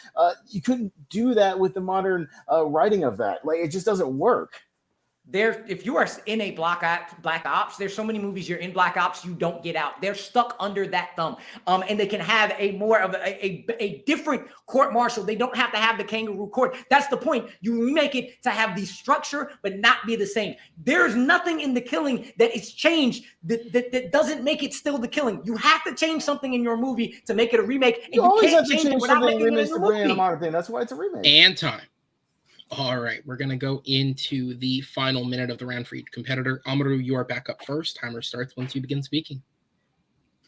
you couldn't do that with the modern writing of that. Like, it just doesn't work. If you are in a Black Ops, there's so many movies you're in Black Ops you don't get out. They're stuck under that thumb, and they can have a more of a different court martial. They don't have to have the kangaroo court. That's the point. You remake it to have the structure, but not be the same. There's nothing in The Killing that is changed that doesn't make it still The Killing. You have to change something in your movie to make it a remake, and you can't change it without making it a movie. Modern thing. That's why it's a remake. And time. All right, we're going to go into the final minute of the round for each competitor. Amaru, you are back up first. Timer starts once you begin speaking.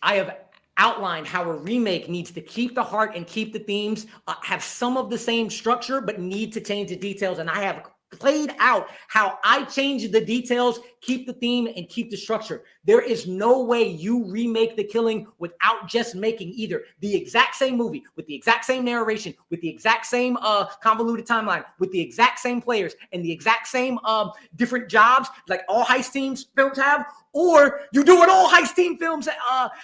I have outlined how a remake needs to keep the heart and keep the themes, have some of the same structure, but need to change the details. And I have played out how I change the details, keep the theme, and keep the structure. There is no way you remake The Killing without just making either the exact same movie with the exact same narration, with the exact same convoluted timeline, with the exact same players and the exact same different jobs like all heist teams films have, or you do what all heist team films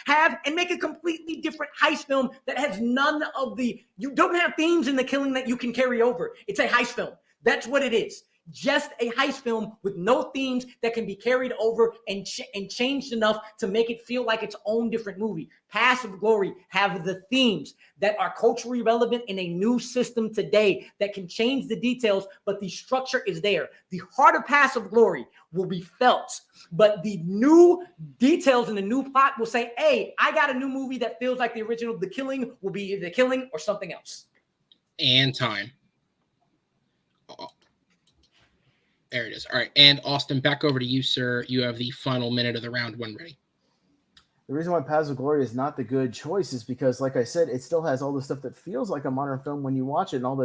have and make a completely different heist film that has none of the, you don't have themes in The Killing that you can carry over. It's a heist film. That's what it is. Just a heist film with no themes that can be carried over and changed enough to make it feel like its own different movie. Paths of Glory have the themes that are culturally relevant in a new system today that can change the details, but the structure is there. The heart of Paths of Glory will be felt, but the new details in the new plot will say, hey, I got a new movie that feels like the original. The Killing will be The Killing or something else. And time. There it is. All right. And Austin, back over to you, sir. You have the final minute of the round when ready. The reason why Paths of Glory is not the good choice is because, like I said, it still has all the stuff that feels like a modern film when you watch it, and all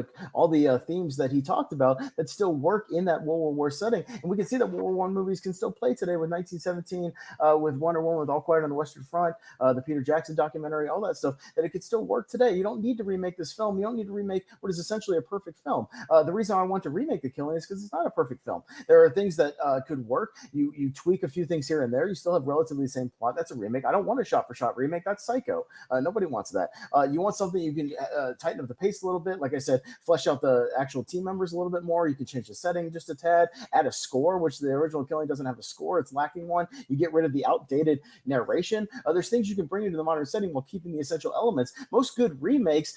the themes that he talked about that still work in that World War setting. And we can see that World War I movies can still play today with 1917, with Wonder Woman, with All Quiet on the Western Front, the Peter Jackson documentary, all that stuff, that it could still work today. You don't need to remake this film. You don't need to remake what is essentially a perfect film. The reason I want to remake The Killing is because it's not a perfect film. There are things that could work. You tweak a few things here and there. You still have relatively the same plot. That's a remake. I don't want a shot-for-shot remake. That's psycho. Nobody wants that. You want something you can tighten up the pace a little bit. Like I said, flesh out the actual team members a little bit more. You can change the setting just a tad, add a score, which the original Killing doesn't have a score. It's lacking one. You get rid of the outdated narration. There's things you can bring into the modern setting while keeping the essential elements. Most good remakes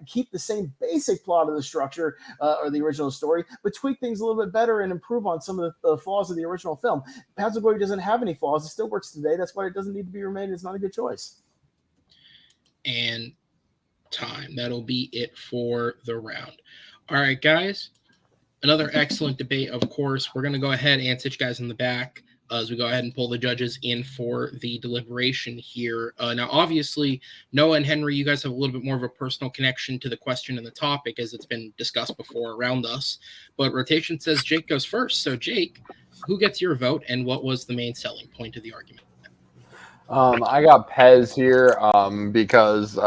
keep the same basic plot of the structure or the original story, but tweak things a little bit better and improve on some of the flaws of the original film. Paths of Glory doesn't have any flaws. It still works today. That's why it doesn't need to be remade. It's not a good choice. And time. That'll be it for the round. All right, guys. Another excellent debate, of course. We're going to go ahead and sit you guys in the back as we go ahead and pull the judges in for the deliberation here. Now, obviously, Noah and Henry, you guys have a little bit more of a personal connection to the question and the topic as it's been discussed before around us. But rotation says Jake goes first. So, Jake, who gets your vote and what was the main selling point of the argument? I got Pez here because,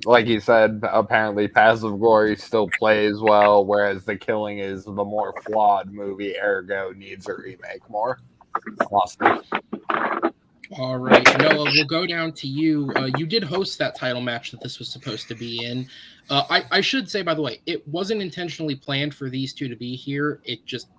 like he said, apparently Paths of Glory still plays well, whereas The Killing is the more flawed movie, ergo needs a remake more. Austin. All right, Noah, we'll go down to you. You did host that title match that this was supposed to be in. I should say, by the way, it wasn't intentionally planned for these two to be here. It just,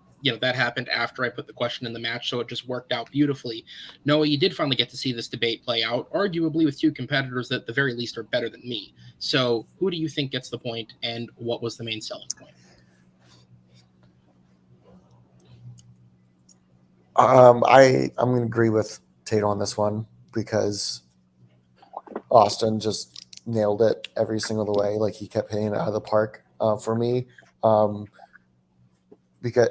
that happened after I put the question in the match, so it just worked out beautifully. Noah, you did finally get to see this debate play out, arguably with two competitors that at the very least are better than me. So who do you think gets the point, and what was the main selling point? I'm going to agree with Tate on this one because Austin just nailed it every single way. Like, he kept hitting it out of the park for me. Because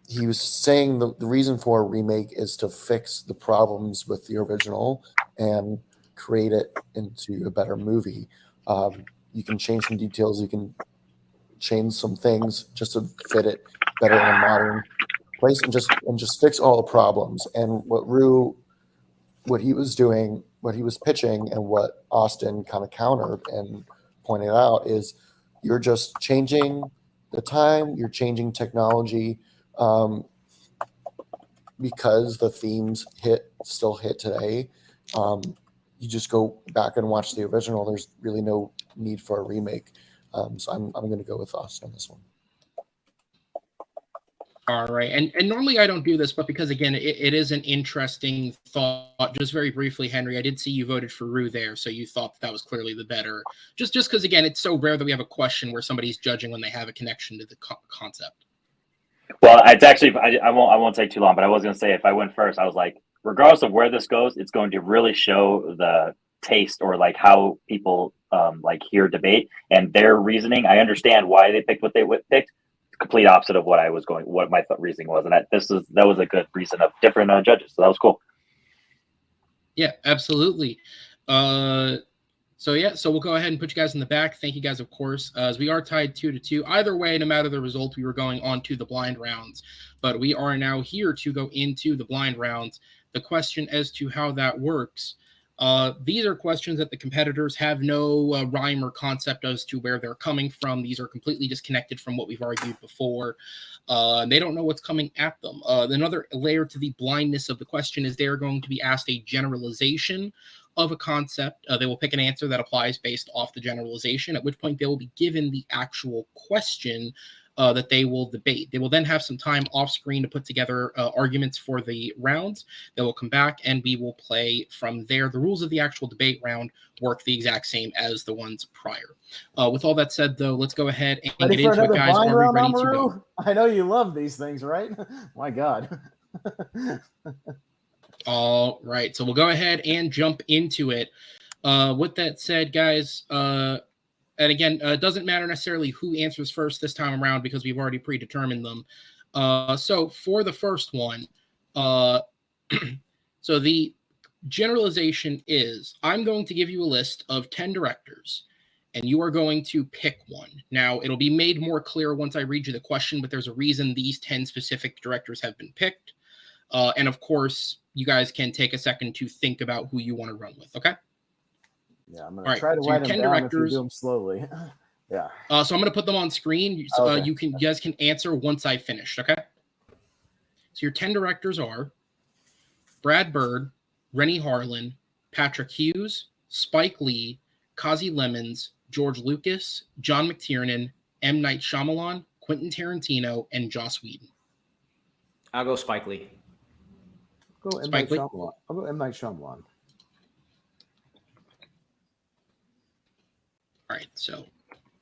he was saying the reason for a remake is to fix the problems with the original and create it into a better movie. You can change some details. You can change some things just to fit it better in a modern place and just fix all the problems. And what he was doing, what he was pitching, and what Austin kind of countered and pointed out is you're just changing the time, you're changing technology because the themes still hit today. You just go back and watch the original. There's really no need for a remake. So I'm going to go with Austin on this one. All right. And normally I don't do this, but because, again, it is an interesting thought. Just very briefly, Henry, I did see you voted for Rue there, so you thought that was clearly the better. Just because, again, it's so rare that we have a question where somebody's judging when they have a connection to the concept. Well, it's actually, I won't take too long, but I was going to say, if I went first, I was like, regardless of where this goes, it's going to really show the taste or like how people hear debate and their reasoning. I understand why they picked what they picked. Complete opposite of what my reasoning was, and that was a good reason of different judges. So that was cool. Yeah, absolutely. So we'll go ahead and put you guys in the back. Thank you guys, of course, as we are tied 2-2. Either way, no matter the result, we were going on to the blind rounds. But we are now here to go into the blind rounds. The question as to how that works, these are questions that the competitors have no rhyme or concept as to where they're coming from. These are completely disconnected from what we've argued before. They don't know what's coming at them. Another layer to the blindness of the question is they're going to be asked a generalization of a concept. They will pick an answer that applies based off the generalization, at which point they will be given the actual question that they will debate. They will then have some time off screen to put together arguments for the rounds. They will come back and we will play from there. The rules of the actual debate round work the exact same as the ones prior. With all that said, though, let's go ahead and Ready get for into it, another guys. blind Are we round, ready to Amaru? go? I know you love these things, right? My God. All right, so we'll go ahead and jump into it. With that said, guys, and again, it doesn't matter necessarily who answers first this time around because we've already predetermined them. So for the first one, so the generalization is I'm going to give you a list of 10 directors, and you are going to pick one. Now, it'll be made more clear once I read you the question, but there's a reason these 10 specific directors have been picked. And of course, you guys can take a second to think about who you want to run with, okay? Yeah, I'm going to try to write them 10 down directors. if you do them slowly. Yeah. So I'm going to put them on screen. Okay. You guys can answer once I finished, okay? So your 10 directors are Brad Bird, Rennie Harlan, Patrick Hughes, Spike Lee, Kazi Lemons, George Lucas, John McTiernan, M. Night Shyamalan, Quentin Tarantino, and Joss Whedon. I'll go Spike Lee. Go M. Spike Night Lee? Shyamalan. I'll go M. Night Shyamalan. All right, so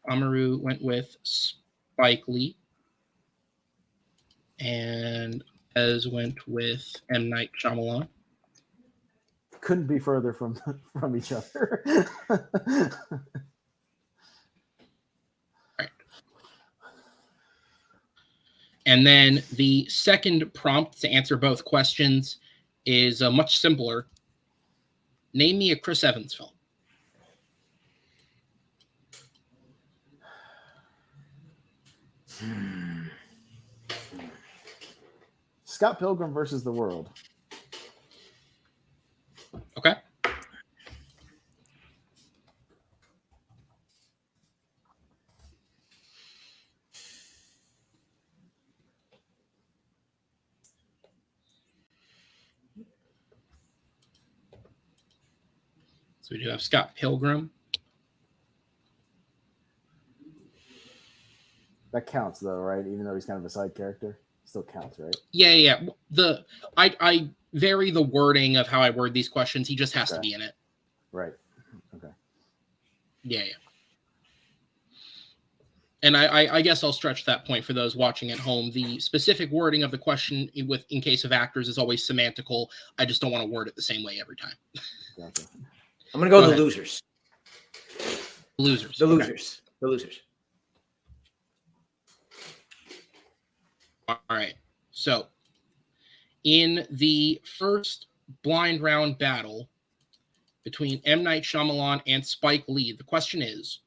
Amaru went with Spike Lee, and Ez went with M. Night Shyamalan. Couldn't be further from each other. Right. And then the second prompt to answer both questions is much simpler. Name me a Chris Evans film. Scott Pilgrim versus the World. Okay. So we do have Scott Pilgrim. That counts, though, right? Even though he's kind of a side character, still counts, right? Yeah. I vary the wording of how I word these questions. He just has to be in it. Right. Okay. Yeah. And I guess I'll stretch that point for those watching at home. The specific wording of the question in case of actors is always semantical. I just don't want to word it the same way every time. Gotcha. I'm going to go Go the ahead. losers. Losers. The Okay. losers. The losers. All right. So in the first blind round battle between M. Night Shyamalan and Spike Lee, the question is,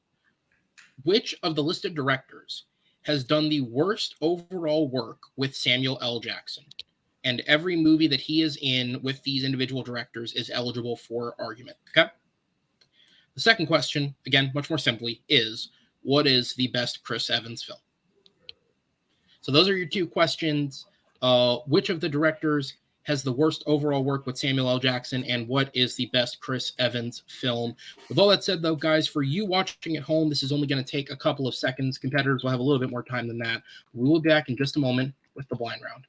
which of the listed directors has done the worst overall work with Samuel L. Jackson? And every movie that he is in with these individual directors is eligible for argument. Okay. The second question, again, much more simply, is what is the best Chris Evans film? So those are your two questions. Which of the directors has the worst overall work with Samuel L. Jackson, and what is the best Chris Evans film? With all that said, though, guys, for you watching at home, this is only going to take a couple of seconds. Competitors will have a little bit more time than that. We will be back in just a moment with the blind round.